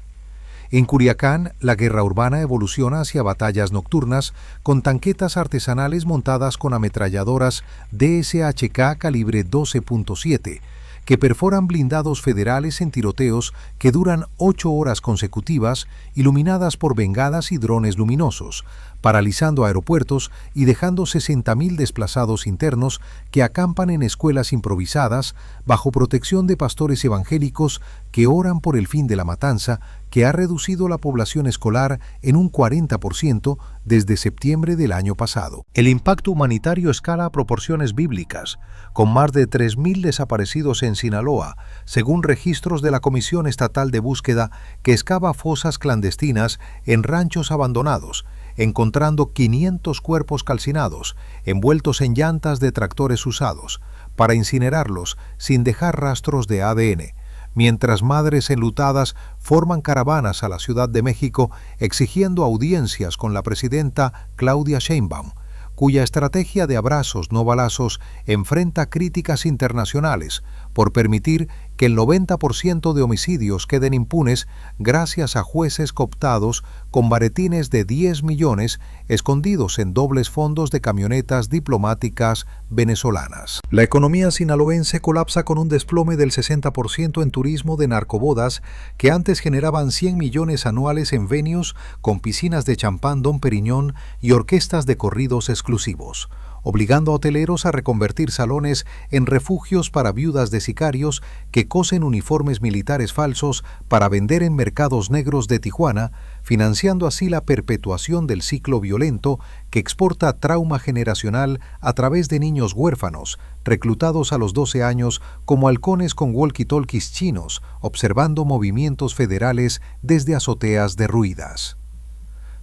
En Curiacán, la guerra urbana evoluciona hacia batallas nocturnas con tanquetas artesanales montadas con ametralladoras DSHK calibre 12.7, que perforan blindados federales en tiroteos que duran 8 horas consecutivas, iluminadas por bengalas y drones luminosos, paralizando aeropuertos y dejando 60.000 desplazados internos que acampan en escuelas improvisadas bajo protección de pastores evangélicos que oran por el fin de la matanza, que ha reducido la población escolar en un 40% desde septiembre del año pasado. El impacto humanitario escala a proporciones bíblicas, con más de 3.000 desaparecidos en Sinaloa, según registros de la Comisión Estatal de Búsqueda que excava fosas clandestinas en ranchos abandonados, encontrando 500 cuerpos calcinados, envueltos en llantas de tractores usados, para incinerarlos sin dejar rastros de ADN, mientras madres enlutadas forman caravanas a la Ciudad de México exigiendo audiencias con la presidenta Claudia Sheinbaum, cuya estrategia de abrazos no balazos enfrenta críticas internacionales por permitir que el 90% de homicidios queden impunes gracias a jueces cooptados con baretines de 10 millones escondidos en dobles fondos de camionetas diplomáticas venezolanas. La economía sinaloense colapsa con un desplome del 60% en turismo de narcobodas que antes generaban 100 millones anuales en venues con piscinas de champán Dom Periñón y orquestas de corridos exclusivos, obligando a hoteleros a reconvertir salones en refugios para viudas de sicarios que cosen uniformes militares falsos para vender en mercados negros de Tijuana, financiando así la perpetuación del ciclo violento que exporta trauma generacional a través de niños huérfanos, reclutados a los 12 años como halcones con walkie-talkies chinos, observando movimientos federales desde azoteas derruidas.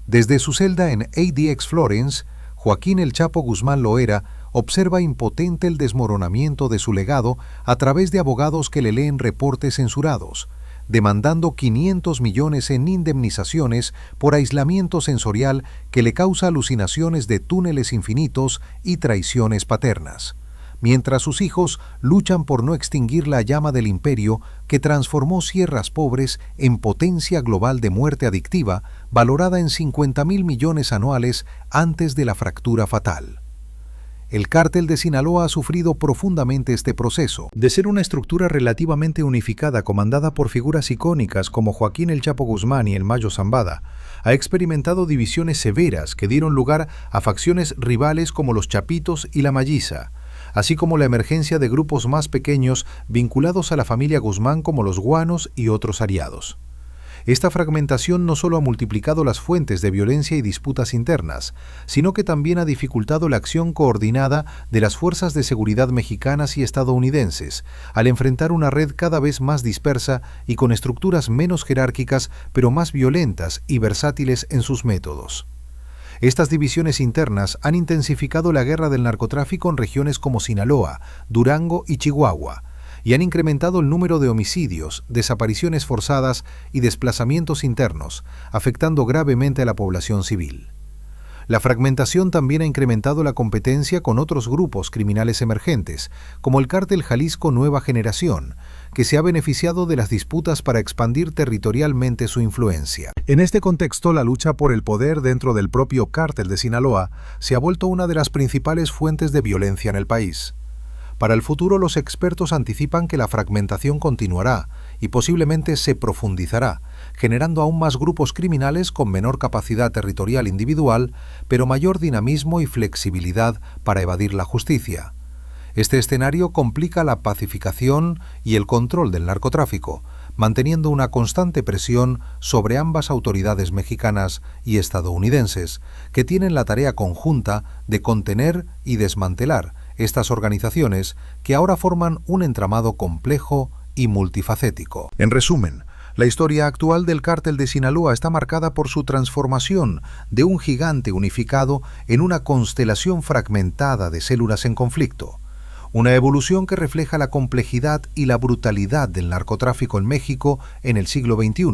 Desde su celda en ADX Florence, Joaquín El Chapo Guzmán Loera observa impotente el desmoronamiento de su legado a través de abogados que le leen reportes censurados, demandando 500 millones en indemnizaciones por aislamiento sensorial que le causa alucinaciones de túneles infinitos y traiciones paternas, mientras sus hijos luchan por no extinguir la llama del imperio que transformó Sierras Pobres en potencia global de muerte adictiva, valorada en 50.000 millones anuales antes de la fractura fatal. El cártel de Sinaloa ha sufrido profundamente este proceso. De ser una estructura relativamente unificada comandada por figuras icónicas como Joaquín El Chapo Guzmán y el Mayo Zambada, ha experimentado divisiones severas que dieron lugar a facciones rivales como los Chapitos y la Malliza, así como la emergencia de grupos más pequeños vinculados a la familia Guzmán como los Guanos y otros aliados. Esta fragmentación no solo ha multiplicado las fuentes de violencia y disputas internas, sino que también ha dificultado la acción coordinada de las fuerzas de seguridad mexicanas y estadounidenses, al enfrentar una red cada vez más dispersa y con estructuras menos jerárquicas, pero más violentas y versátiles en sus métodos. Estas divisiones internas han intensificado la guerra del narcotráfico en regiones como Sinaloa, Durango y Chihuahua, y han incrementado el número de homicidios, desapariciones forzadas y desplazamientos internos, afectando gravemente a la población civil. La fragmentación también ha incrementado la competencia con otros grupos criminales emergentes, como el Cártel Jalisco Nueva Generación, que se ha beneficiado de las disputas para expandir territorialmente su influencia. En este contexto, la lucha por el poder dentro del propio Cártel de Sinaloa se ha vuelto una de las principales fuentes de violencia en el país. Para el futuro, los expertos anticipan que la fragmentación continuará y posiblemente se profundizará, generando aún más grupos criminales con menor capacidad territorial individual, pero mayor dinamismo y flexibilidad para evadir la justicia. Este escenario complica la pacificación y el control del narcotráfico, manteniendo una constante presión sobre ambas autoridades mexicanas y estadounidenses, que tienen la tarea conjunta de contener y desmantelar estas organizaciones que ahora forman un entramado complejo y multifacético. En resumen, la historia actual del Cártel de Sinaloa está marcada por su transformación de un gigante unificado en una constelación fragmentada de células en conflicto. Una evolución que refleja la complejidad y la brutalidad del narcotráfico en México en el siglo XXI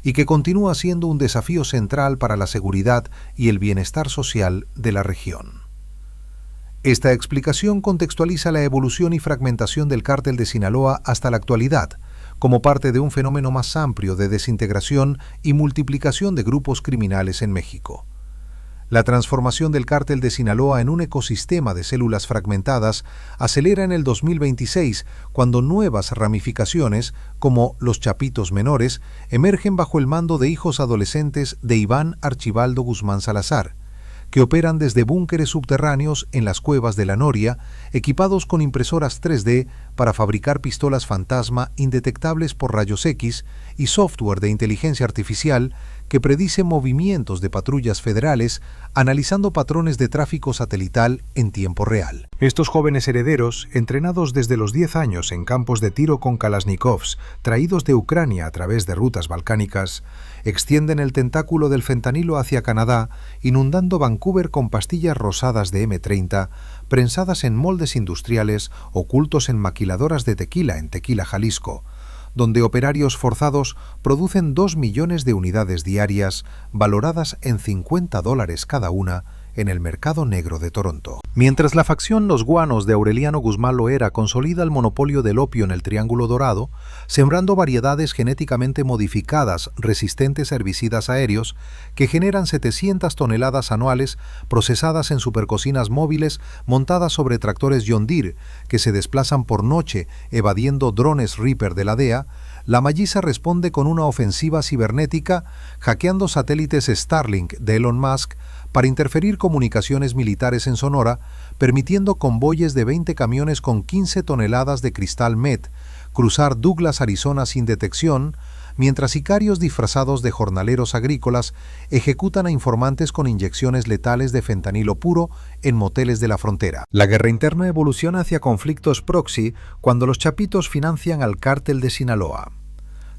y que continúa siendo un desafío central para la seguridad y el bienestar social de la región. Esta explicación contextualiza la evolución y fragmentación del Cártel de Sinaloa hasta la actualidad, como parte de un fenómeno más amplio de desintegración y multiplicación de grupos criminales en México. La transformación del cártel de Sinaloa en un ecosistema de células fragmentadas acelera en el 2026, cuando nuevas ramificaciones, como los Chapitos Menores, emergen bajo el mando de hijos adolescentes de Iván Archibaldo Guzmán Salazar, que operan desde búnkeres subterráneos en las cuevas de la Noria, equipados con impresoras 3D para fabricar pistolas fantasma indetectables por rayos X y software de inteligencia artificial que predice movimientos de patrullas federales, analizando patrones de tráfico satelital en tiempo real. Estos jóvenes herederos, entrenados desde los 10 años en campos de tiro con Kalashnikovs, traídos de Ucrania a través de rutas balcánicas, extienden el tentáculo del fentanilo hacia Canadá, inundando Vancouver con pastillas rosadas de M30, prensadas en moldes industriales ocultos en maquiladoras de tequila en Tequila, Jalisco, donde operarios forzados producen 2 millones de unidades diarias, valoradas en $50 cada una, en el mercado negro de Toronto. Mientras la facción Los Guanos de Aureliano Guzmán Loera consolida el monopolio del opio en el Triángulo Dorado, sembrando variedades genéticamente modificadas resistentes a herbicidas aéreos que generan 700 toneladas anuales procesadas en supercocinas móviles montadas sobre tractores John Deere que se desplazan por noche evadiendo drones Reaper de la DEA, la Malliza responde con una ofensiva cibernética hackeando satélites Starlink de Elon Musk para interferir comunicaciones militares en Sonora, permitiendo convoyes de 20 camiones con 15 toneladas de cristal MET cruzar Douglas, Arizona sin detección, mientras sicarios disfrazados de jornaleros agrícolas ejecutan a informantes con inyecciones letales de fentanilo puro en moteles de la frontera. La guerra interna evoluciona hacia conflictos proxy cuando los chapitos financian al cártel de Sinaloa.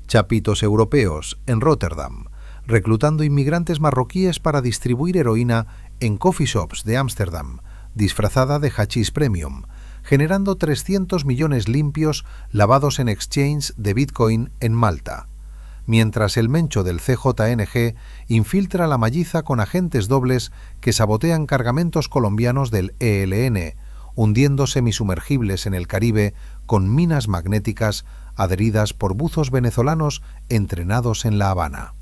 Chapitos europeos en Rotterdam, reclutando inmigrantes marroquíes para distribuir heroína en coffee shops de Ámsterdam, disfrazada de hachís premium, generando 300 millones limpios lavados en exchange de Bitcoin en Malta, mientras el mencho del CJNG infiltra la Malliza con agentes dobles que sabotean cargamentos colombianos del ELN, hundiendo semisumergibles en el Caribe con minas magnéticas adheridas por buzos venezolanos entrenados en La Habana.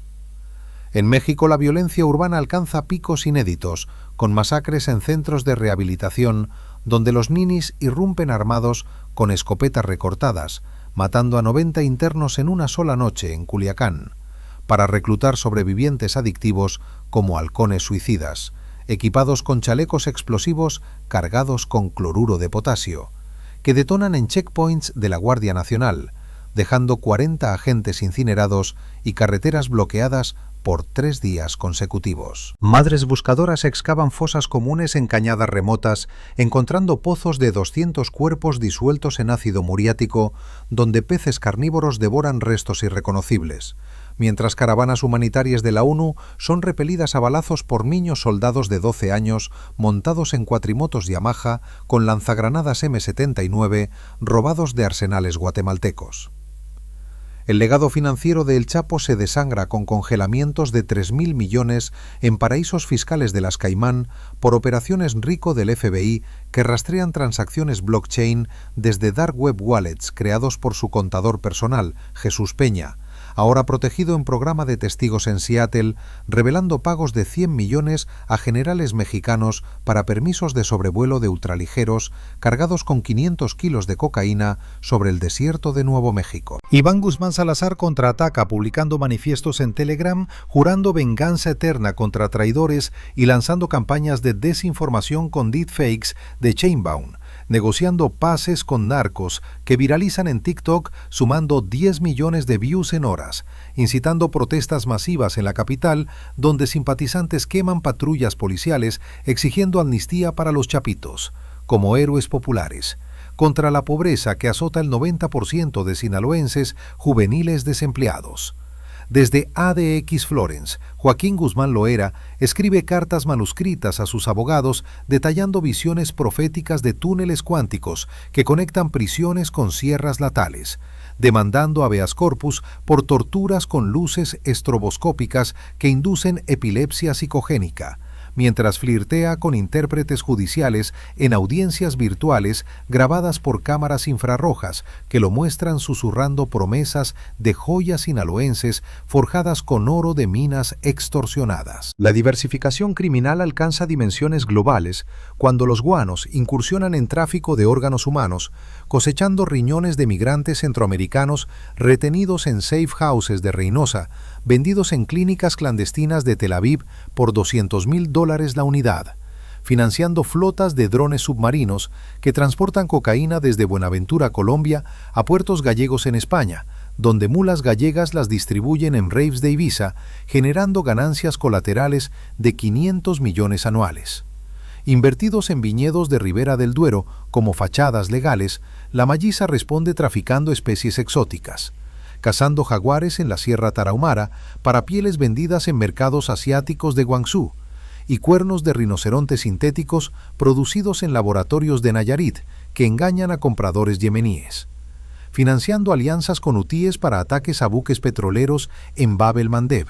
En México, la violencia urbana alcanza picos inéditos, con masacres en centros de rehabilitación, donde los ninis irrumpen armados con escopetas recortadas, matando a 90 internos en una sola noche en Culiacán, para reclutar sobrevivientes adictivos como halcones suicidas, equipados con chalecos explosivos cargados con cloruro de potasio, que detonan en checkpoints de la Guardia Nacional, dejando 40 agentes incinerados y carreteras bloqueadas por 3 días consecutivos. Madres buscadoras excavan fosas comunes en cañadas remotas, encontrando pozos de 200 cuerpos disueltos en ácido muriático, donde peces carnívoros devoran restos irreconocibles, mientras caravanas humanitarias de la ONU son repelidas a balazos por niños soldados de 12 años montados en cuatrimotos Yamaha con lanzagranadas M79 robados de arsenales guatemaltecos. El legado financiero de El Chapo se desangra con congelamientos de 3.000 millones en paraísos fiscales de las Caimán por operaciones RICO del FBI que rastrean transacciones blockchain desde dark web wallets creados por su contador personal, Jesús Peña, ahora protegido en programa de testigos en Seattle, revelando pagos de 100 millones a generales mexicanos para permisos de sobrevuelo de ultraligeros cargados con 500 kilos de cocaína sobre el desierto de Nuevo México. Iván Guzmán Salazar contraataca publicando manifiestos en Telegram, jurando venganza eterna contra traidores y lanzando campañas de desinformación con deepfakes de Chainbound, negociando pases con narcos que viralizan en TikTok sumando 10 millones de views en horas, incitando protestas masivas en la capital donde simpatizantes queman patrullas policiales exigiendo amnistía para los chapitos, como héroes populares, contra la pobreza que azota el 90% de sinaloenses juveniles desempleados. Desde ADX Florence, Joaquín Guzmán Loera escribe cartas manuscritas a sus abogados detallando visiones proféticas de túneles cuánticos que conectan prisiones con sierras latales, demandando habeas corpus por torturas con luces estroboscópicas que inducen epilepsia psicogénica, mientras flirtea con intérpretes judiciales en audiencias virtuales grabadas por cámaras infrarrojas que lo muestran susurrando promesas de joyas sinaloenses forjadas con oro de minas extorsionadas. La diversificación criminal alcanza dimensiones globales cuando los guanos incursionan en tráfico de órganos humanos, cosechando riñones de migrantes centroamericanos retenidos en safe houses de Reynosa, vendidos en clínicas clandestinas de Tel Aviv por $200,000 la unidad, financiando flotas de drones submarinos que transportan cocaína desde Buenaventura, Colombia, a puertos gallegos en España, donde mulas gallegas las distribuyen en raves de Ibiza, generando ganancias colaterales de 500 millones anuales. Invertidos en viñedos de Ribera del Duero como fachadas legales, la malliza responde traficando especies exóticas, cazando jaguares en la Sierra Tarahumara para pieles vendidas en mercados asiáticos de Guangzhou, y cuernos de rinoceronte sintéticos producidos en laboratorios de Nayarit que engañan a compradores yemeníes, financiando alianzas con hutíes para ataques a buques petroleros en Bab el Mandeb,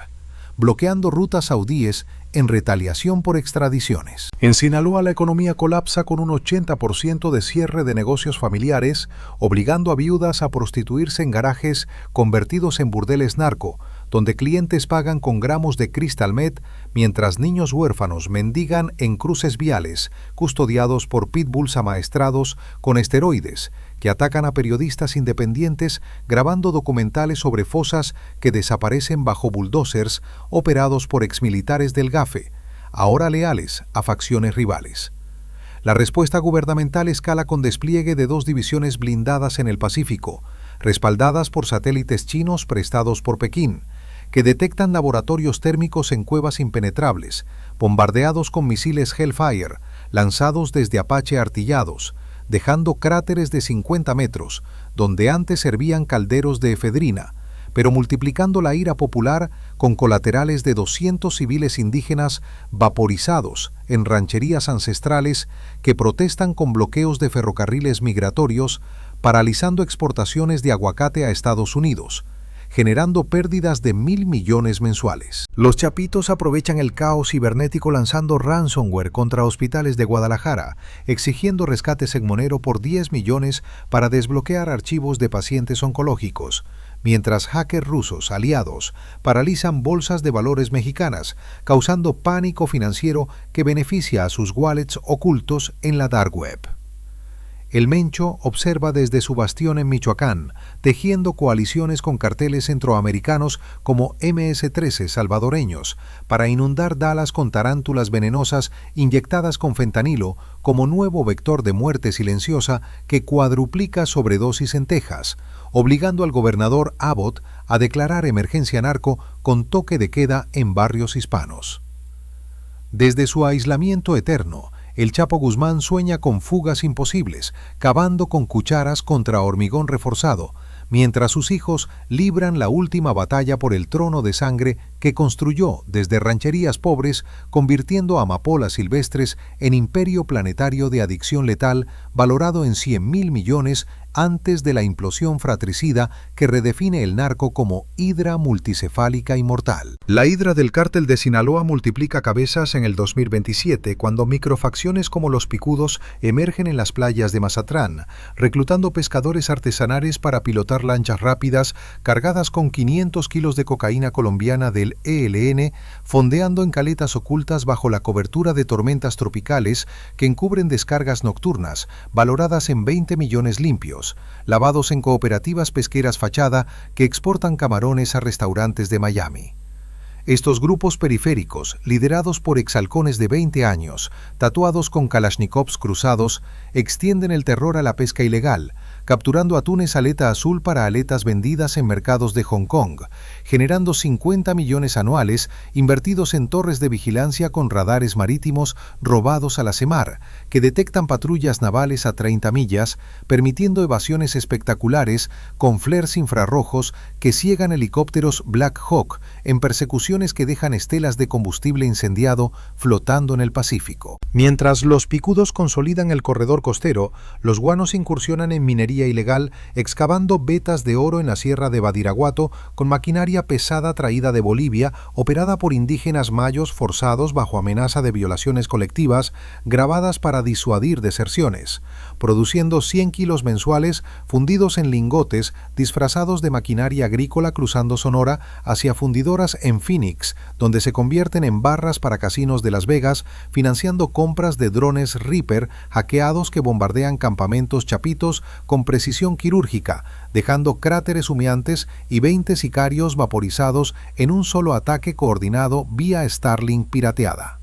bloqueando rutas saudíes en retaliación por extradiciones. En Sinaloa la economía colapsa con un 80% de cierre de negocios familiares, obligando a viudas a prostituirse en garajes convertidos en burdeles narco, donde clientes pagan con gramos de crystal meth, mientras niños huérfanos mendigan en cruces viales, custodiados por pitbulls amaestrados con esteroides, que atacan a periodistas independientes grabando documentales sobre fosas que desaparecen bajo bulldozers operados por exmilitares del GAFE, ahora leales a facciones rivales. La respuesta gubernamental escala con despliegue de 2 divisiones blindadas en el Pacífico, respaldadas por satélites chinos prestados por Pekín, que detectan laboratorios térmicos en cuevas impenetrables, bombardeados con misiles Hellfire, lanzados desde Apache artillados, dejando cráteres de 50 metros, donde antes servían calderos de efedrina, pero multiplicando la ira popular con colaterales de 200 civiles indígenas vaporizados en rancherías ancestrales que protestan con bloqueos de ferrocarriles migratorios, paralizando exportaciones de aguacate a Estados Unidos, generando pérdidas de 1.000 millones mensuales. Los chapitos aprovechan el caos cibernético lanzando ransomware contra hospitales de Guadalajara, exigiendo rescates en Monero por 10 millones para desbloquear archivos de pacientes oncológicos, mientras hackers rusos aliados paralizan bolsas de valores mexicanas, causando pánico financiero que beneficia a sus wallets ocultos en la dark web. El Mencho observa desde su bastión en Michoacán, tejiendo coaliciones con carteles centroamericanos como MS-13 salvadoreños, para inundar Dallas con tarántulas venenosas inyectadas con fentanilo como nuevo vector de muerte silenciosa que cuadruplica sobredosis en Texas, obligando al gobernador Abbott a declarar emergencia narco con toque de queda en barrios hispanos. Desde su aislamiento eterno, el Chapo Guzmán sueña con fugas imposibles, cavando con cucharas contra hormigón reforzado, mientras sus hijos libran la última batalla por el trono de sangre que construyó desde rancherías pobres, convirtiendo amapolas silvestres en imperio planetario de adicción letal valorado en 100.000 millones antes de la implosión fratricida que redefine el narco como hidra multicefálica y mortal. La hidra del cártel de Sinaloa multiplica cabezas en el 2027 cuando microfacciones como los picudos emergen en las playas de Mazatlán, reclutando pescadores artesanales para pilotar lanchas rápidas cargadas con 500 kilos de cocaína colombiana del ELN, fondeando en caletas ocultas bajo la cobertura de tormentas tropicales que encubren descargas nocturnas, valoradas en 20 millones limpios, lavados en cooperativas pesqueras fachada que exportan camarones a restaurantes de Miami. Estos grupos periféricos, liderados por exhalcones de 20 años, tatuados con kalashnikovs cruzados, extienden el terror a la pesca ilegal, capturando atunes aleta azul para aletas vendidas en mercados de Hong Kong, generando 50 millones anuales invertidos en torres de vigilancia con radares marítimos robados a la CEMAR, que detectan patrullas navales a 30 millas, permitiendo evasiones espectaculares con flares infrarrojos que ciegan helicópteros Black Hawk en persecuciones que dejan estelas de combustible incendiado flotando en el Pacífico. Mientras los picudos consolidan el corredor costero, los guanos incursionan en minería minería ilegal, excavando vetas de oro en la sierra de Badiraguato con maquinaria pesada traída de Bolivia, operada por indígenas mayos forzados bajo amenaza de violaciones colectivas, grabadas para disuadir deserciones, produciendo 100 kilos mensuales fundidos en lingotes disfrazados de maquinaria agrícola cruzando Sonora hacia fundidoras en Phoenix, donde se convierten en barras para casinos de Las Vegas, financiando compras de drones Reaper hackeados que bombardean campamentos chapitos con precisión quirúrgica, dejando cráteres humeantes y 20 sicarios vaporizados en un solo ataque coordinado vía Starlink pirateada.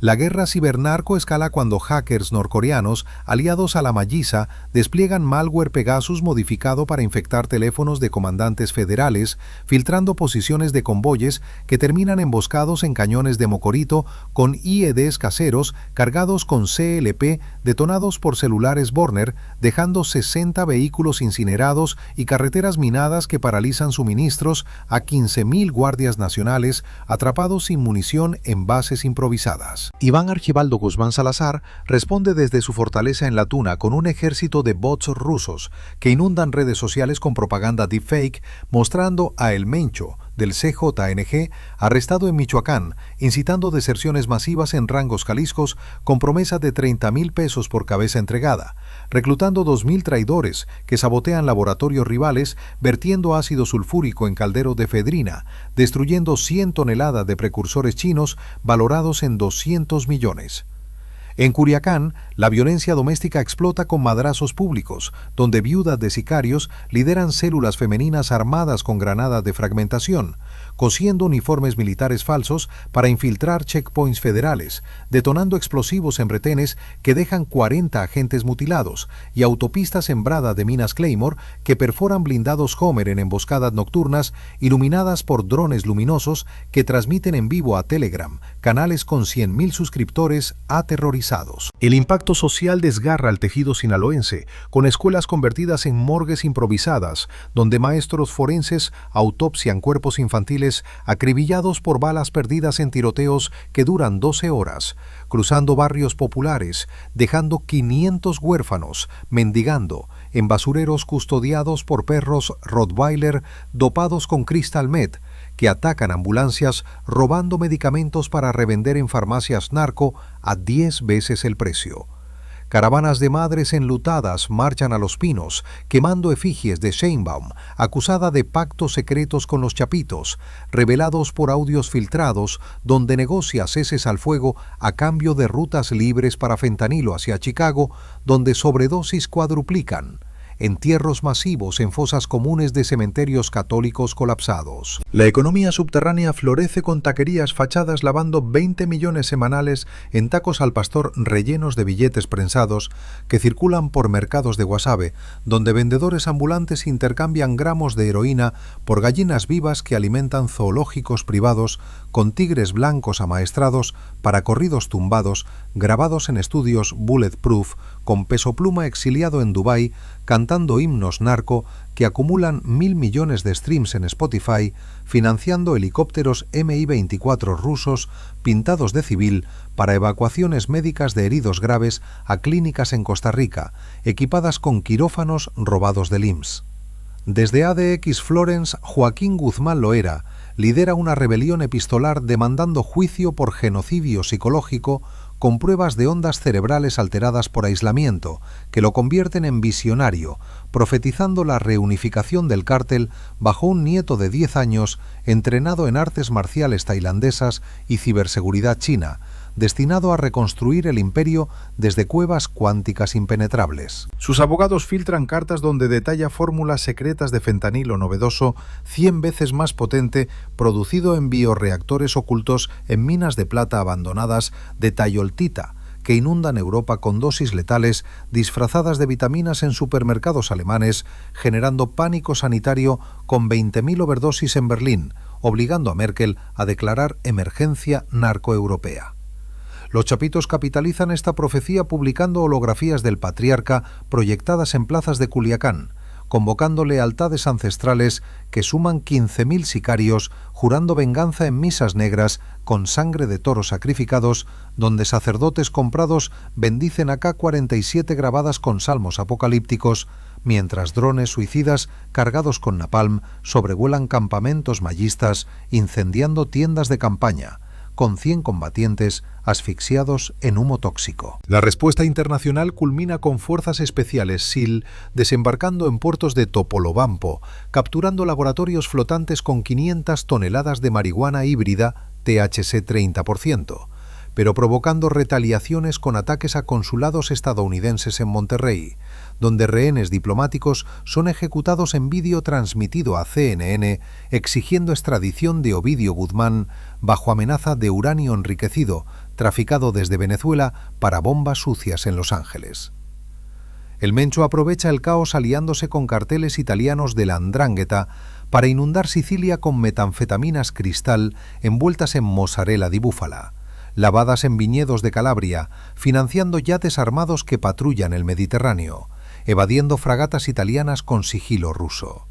La guerra cibernarco escala cuando hackers norcoreanos, aliados a la Malliza, despliegan malware Pegasus modificado para infectar teléfonos de comandantes federales, filtrando posiciones de convoyes que terminan emboscados en cañones de Mocorito con IEDs caseros cargados con CLP detonados por celulares Borner, dejando 60 vehículos incinerados y carreteras minadas que paralizan suministros a 15.000 guardias nacionales atrapados sin munición en bases improvisadas. Iván Archibaldo Guzmán Salazar responde desde su fortaleza en La Tuna con un ejército de bots rusos que inundan redes sociales con propaganda deepfake mostrando a El Mencho del CJNG arrestado en Michoacán, incitando deserciones masivas en Rangos Jaliscos con promesa de 30,000 pesos por cabeza entregada, reclutando 2,000 traidores que sabotean laboratorios rivales, vertiendo ácido sulfúrico en calderos de efedrina, destruyendo 100 toneladas de precursores chinos valorados en 200 millones. En Culiacán, la violencia doméstica explota con madrazos públicos, donde viudas de sicarios lideran células femeninas armadas con granadas de fragmentación, cosiendo uniformes militares falsos para infiltrar checkpoints federales, detonando explosivos en retenes que dejan 40 agentes mutilados y autopistas sembradas de minas Claymore que perforan blindados Homer en emboscadas nocturnas iluminadas por drones luminosos que transmiten en vivo a Telegram, canales con 100,000 suscriptores aterrorizados. El impacto social desgarra al tejido sinaloense, con escuelas convertidas en morgues improvisadas, donde maestros forenses autopsian cuerpos infantiles acribillados por balas perdidas en tiroteos que duran 12 horas, cruzando barrios populares, dejando 500 huérfanos, mendigando, en basureros custodiados por perros Rottweiler dopados con Crystal Meth, que atacan ambulancias robando medicamentos para revender en farmacias narco a 10 veces el precio. Caravanas de madres enlutadas marchan a Los Pinos, quemando efigies de Sheinbaum, acusada de pactos secretos con los chapitos, revelados por audios filtrados, donde negocia ceses al fuego a cambio de rutas libres para fentanilo hacia Chicago, donde sobredosis cuadruplican. Entierros masivos en fosas comunes de cementerios católicos colapsados. La economía subterránea florece con taquerías fachadas lavando 20 millones semanales en tacos al pastor rellenos de billetes prensados que circulan por mercados de Guasave, donde vendedores ambulantes intercambian gramos de heroína por gallinas vivas que alimentan zoológicos privados con tigres blancos amaestrados para corridos tumbados grabados en estudios bulletproof con Peso Pluma exiliado en Dubái cantando himnos narco que acumulan 1.000 millones de streams en Spotify, financiando helicópteros Mi-24 rusos pintados de civil para evacuaciones médicas de heridos graves a clínicas en Costa Rica, equipadas con quirófanos robados del IMSS. Desde ADX Florence, Joaquín Guzmán Loera lidera una rebelión epistolar demandando juicio por genocidio psicológico con pruebas de ondas cerebrales alteradas por aislamiento, que lo convierten en visionario, profetizando la reunificación del cártel bajo un nieto de 10 años entrenado en artes marciales tailandesas y ciberseguridad china, destinado a reconstruir el imperio desde cuevas cuánticas impenetrables. Sus abogados filtran cartas donde detalla fórmulas secretas de fentanilo novedoso 100 veces más potente, producido en bioreactores ocultos en minas de plata abandonadas de tayoltita, que inundan Europa con dosis letales disfrazadas de vitaminas en supermercados alemanes, generando pánico sanitario con 20.000 overdosis en Berlín, obligando a Merkel a declarar emergencia narcoeuropea. Los chapitos capitalizan esta profecía publicando holografías del patriarca proyectadas en plazas de Culiacán, convocando lealtades ancestrales que suman 15.000 sicarios, jurando venganza en misas negras con sangre de toros sacrificados, donde sacerdotes comprados bendicen AK-47 grabadas con salmos apocalípticos mientras drones suicidas cargados con napalm sobrevuelan campamentos mayistas, incendiando tiendas de campaña, con 100 combatientes asfixiados en humo tóxico. La respuesta internacional culmina con fuerzas especiales SEAL desembarcando en puertos de Topolobampo, capturando laboratorios flotantes con 500 toneladas de marihuana híbrida THC 30%, pero provocando retaliaciones con ataques a consulados estadounidenses en Monterrey, donde rehenes diplomáticos son ejecutados en vídeo transmitido a CNN exigiendo extradición de Ovidio Guzmán bajo amenaza de uranio enriquecido, traficado desde Venezuela para bombas sucias en Los Ángeles. El Mencho aprovecha el caos aliándose con carteles italianos de la 'Ndrangheta para inundar Sicilia con metanfetaminas cristal envueltas en mozzarella di búfala, lavadas en viñedos de Calabria, financiando yates armados que patrullan el Mediterráneo, evadiendo fragatas italianas con sigilo ruso.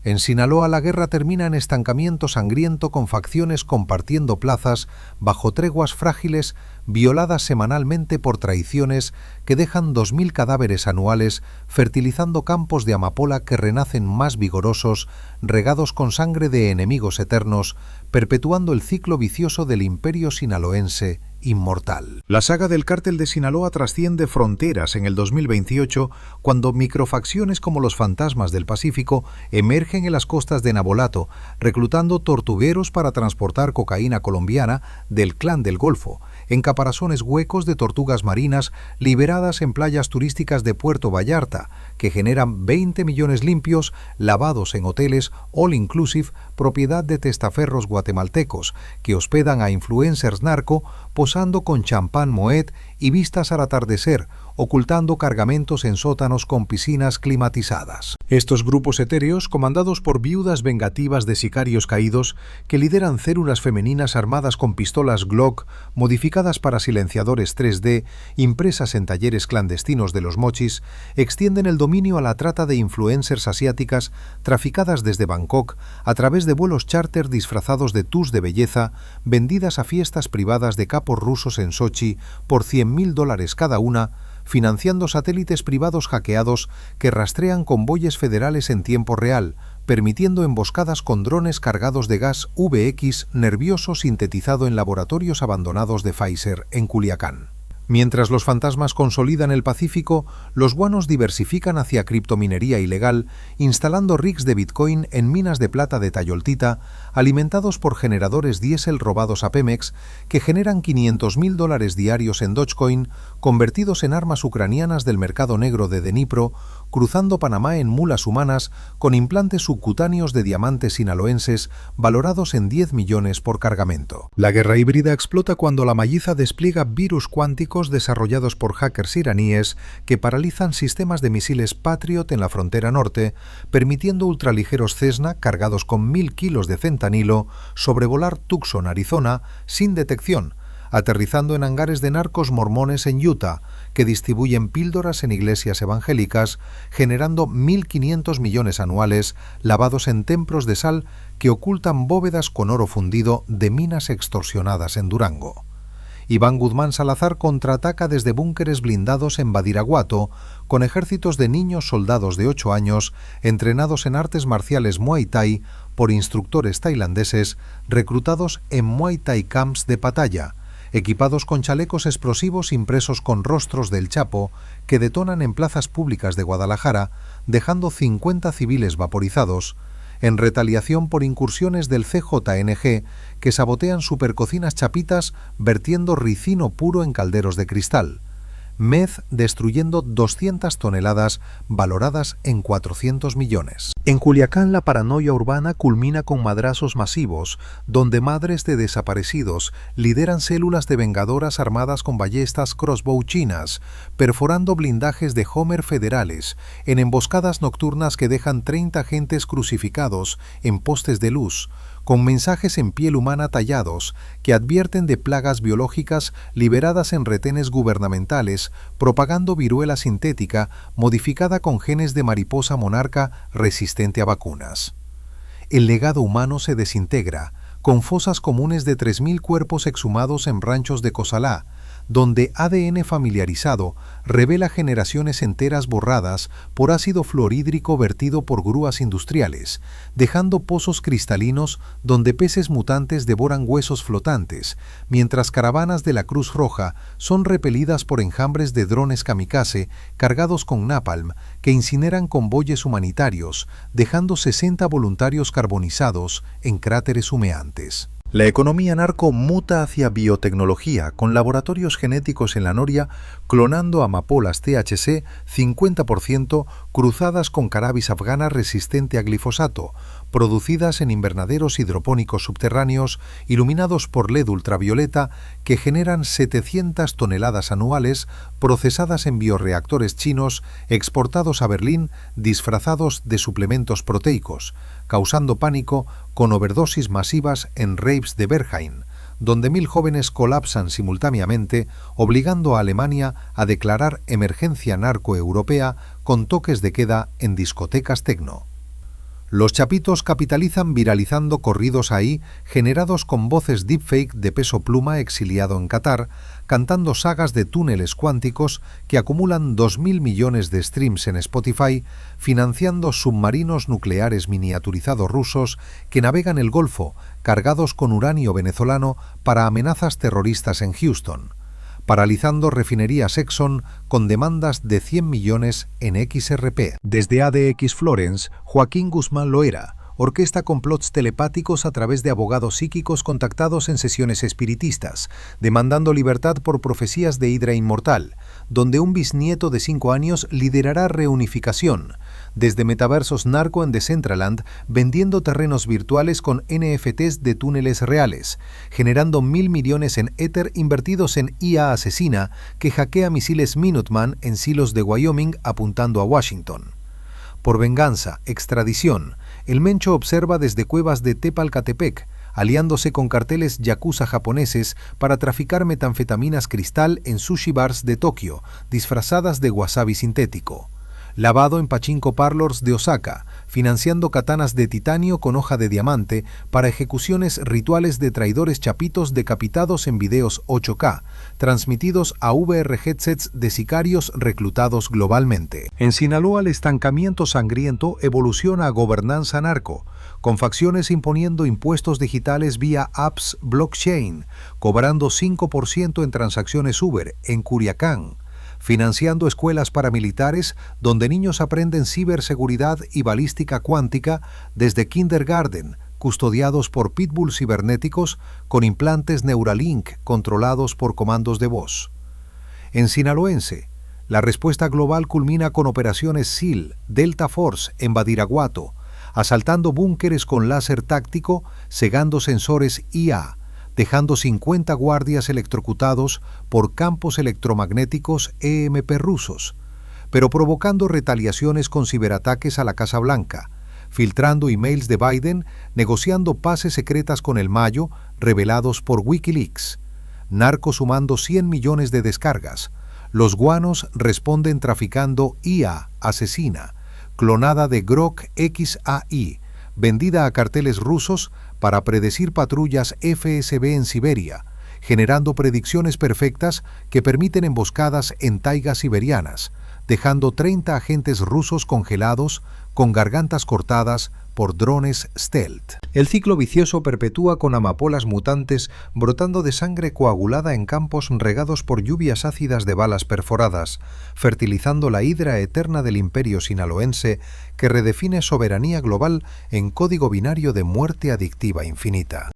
En Sinaloa la guerra termina en estancamiento sangriento con facciones compartiendo plazas bajo treguas frágiles violadas semanalmente por traiciones que dejan 2000 cadáveres anuales fertilizando campos de amapola que renacen más vigorosos, regados con sangre de enemigos eternos, perpetuando el ciclo vicioso del imperio sinaloense inmortal. La saga del cártel de Sinaloa trasciende fronteras en el 2028 cuando microfacciones como los Fantasmas del Pacífico emergen en las costas de Nabolato, reclutando tortugueros para transportar cocaína colombiana del Clan del Golfo, en caparazones huecos de tortugas marinas liberadas en playas turísticas de Puerto Vallarta, que generan 20 millones limpios lavados en hoteles all inclusive propiedad de testaferros guatemaltecos que hospedan a influencers narco posando con champán Moet y vistas al atardecer, ocultando cargamentos en sótanos con piscinas climatizadas. Estos grupos etéreos, comandados por viudas vengativas de sicarios caídos, que lideran células femeninas armadas con pistolas Glock, modificadas para silenciadores 3D, impresas en talleres clandestinos de Los Mochis, extienden el dominio a la trata de influencers asiáticas traficadas desde Bangkok a través de vuelos charter disfrazados de tours de belleza, vendidas a fiestas privadas de capos rusos en Sochi por $100.000 cada una, financiando satélites privados hackeados que rastrean convoyes federales en tiempo real, permitiendo emboscadas con drones cargados de gas VX nervioso sintetizado en laboratorios abandonados de Pfizer en Culiacán. Mientras los fantasmas consolidan el Pacífico, los guanos diversifican hacia criptominería ilegal, instalando rigs de Bitcoin en minas de plata de Tayoltita, alimentados por generadores diésel robados a Pemex, que generan $500.000 diarios en Dogecoin, convertidos en armas ucranianas del mercado negro de Dnipro, cruzando Panamá en mulas humanas con implantes subcutáneos de diamantes sinaloenses valorados en 10 millones por cargamento. La guerra híbrida explota cuando la malliza despliega virus cuánticos desarrollados por hackers iraníes que paralizan sistemas de misiles Patriot en la frontera norte, permitiendo ultraligeros Cessna cargados con 1.000 kilos de fentanilo sobrevolar Tucson, Arizona, sin detección, aterrizando en hangares de narcos mormones en Utah, que distribuyen píldoras en iglesias evangélicas, generando 1.500 millones anuales lavados en templos de sal que ocultan bóvedas con oro fundido de minas extorsionadas en Durango. Iván Guzmán Salazar contraataca desde búnkeres blindados en Badiraguato, con ejércitos de niños soldados de 8 años entrenados en artes marciales Muay Thai por instructores tailandeses reclutados en Muay Thai Camps de Pattaya, equipados con chalecos explosivos impresos con rostros del Chapo que detonan en plazas públicas de Guadalajara, dejando 50 civiles vaporizados, en retaliación por incursiones del CJNG que sabotean supercocinas chapitas vertiendo ricino puro en calderos de cristal, meth destruyendo 200 toneladas valoradas en 400 millones. En Culiacán la paranoia urbana culmina con madrazos masivos, donde madres de desaparecidos lideran células de vengadoras armadas con ballestas crossbow chinas, perforando blindajes de Homer federales, en emboscadas nocturnas que dejan 30 agentes crucificados en postes de luz, con mensajes en piel humana tallados que advierten de plagas biológicas liberadas en retenes gubernamentales, propagando viruela sintética modificada con genes de mariposa monarca resistente a vacunas. El legado humano se desintegra, con fosas comunes de 3.000 cuerpos exhumados en ranchos de Cozalá, donde ADN familiarizado revela generaciones enteras borradas por ácido fluorhídrico vertido por grúas industriales, dejando pozos cristalinos donde peces mutantes devoran huesos flotantes, mientras caravanas de la Cruz Roja son repelidas por enjambres de drones kamikaze cargados con napalm que incineran convoyes humanitarios, dejando 60 voluntarios carbonizados en cráteres humeantes. La economía narco muta hacia biotecnología, con laboratorios genéticos en la noria clonando amapolas THC 50% cruzadas con cannabis afgana resistente a glifosato, producidas en invernaderos hidropónicos subterráneos iluminados por LED ultravioleta que generan 700 toneladas anuales procesadas en bioreactores chinos exportados a Berlín disfrazados de suplementos proteicos, causando pánico con overdosis masivas en raves de Berghain, donde 1000 jóvenes colapsan simultáneamente, obligando a Alemania a declarar emergencia narco-europea con toques de queda en discotecas tecno. Los chapitos capitalizan viralizando corridos ahí generados con voces deepfake de Peso Pluma exiliado en Qatar, cantando sagas de túneles cuánticos que acumulan 2.000 millones de streams en Spotify, financiando submarinos nucleares miniaturizados rusos que navegan el Golfo cargados con uranio venezolano para amenazas terroristas en Houston, paralizando refinerías Exxon con demandas de 100 millones en XRP. Desde ADX Florence, Joaquín Guzmán Loera orquesta complots telepáticos a través de abogados psíquicos contactados en sesiones espiritistas, demandando libertad por profecías de Hidra inmortal, donde un bisnieto de 5 años liderará reunificación, desde metaversos narco en Decentraland, vendiendo terrenos virtuales con NFTs de túneles reales, generando 1.000 millones en Ether invertidos en IA asesina que hackea misiles Minuteman en silos de Wyoming apuntando a Washington. Por venganza, extradición, el Mencho observa desde cuevas de Tepalcatepec, aliándose con carteles yakuza japoneses para traficar metanfetaminas cristal en sushi bars de Tokio, disfrazadas de wasabi sintético. Lavado en pachinko parlors de Osaka, financiando katanas de titanio con hoja de diamante para ejecuciones rituales de traidores chapitos decapitados en videos 8K, transmitidos a VR headsets de sicarios reclutados globalmente. En Sinaloa, el estancamiento sangriento evoluciona a gobernanza narco, con facciones imponiendo impuestos digitales vía apps blockchain, cobrando 5% en transacciones Uber en Culiacán, financiando escuelas paramilitares donde niños aprenden ciberseguridad y balística cuántica desde kindergarten, custodiados por pitbulls cibernéticos con implantes Neuralink controlados por comandos de voz. En Sinaloense, la respuesta global culmina con operaciones SEAL, Delta Force en Badiraguato, asaltando búnkeres con láser táctico, cegando sensores IA, dejando 50 guardias electrocutados por campos electromagnéticos EMP rusos, pero provocando retaliaciones con ciberataques a la Casa Blanca, filtrando emails de Biden, negociando paces secretas con el Mayo, revelados por Wikileaks. Narco sumando 100 millones de descargas. Los guanos responden traficando IA asesina, clonada de Grok XAI, vendida a carteles rusos para predecir patrullas FSB en Siberia, generando predicciones perfectas que permiten emboscadas en taigas siberianas, dejando 30 agentes rusos congelados con gargantas cortadas por drones stealth. El ciclo vicioso perpetúa con amapolas mutantes brotando de sangre coagulada en campos regados por lluvias ácidas de balas perforadas, fertilizando la hidra eterna del imperio sinaloense que redefine soberanía global en código binario de muerte adictiva infinita.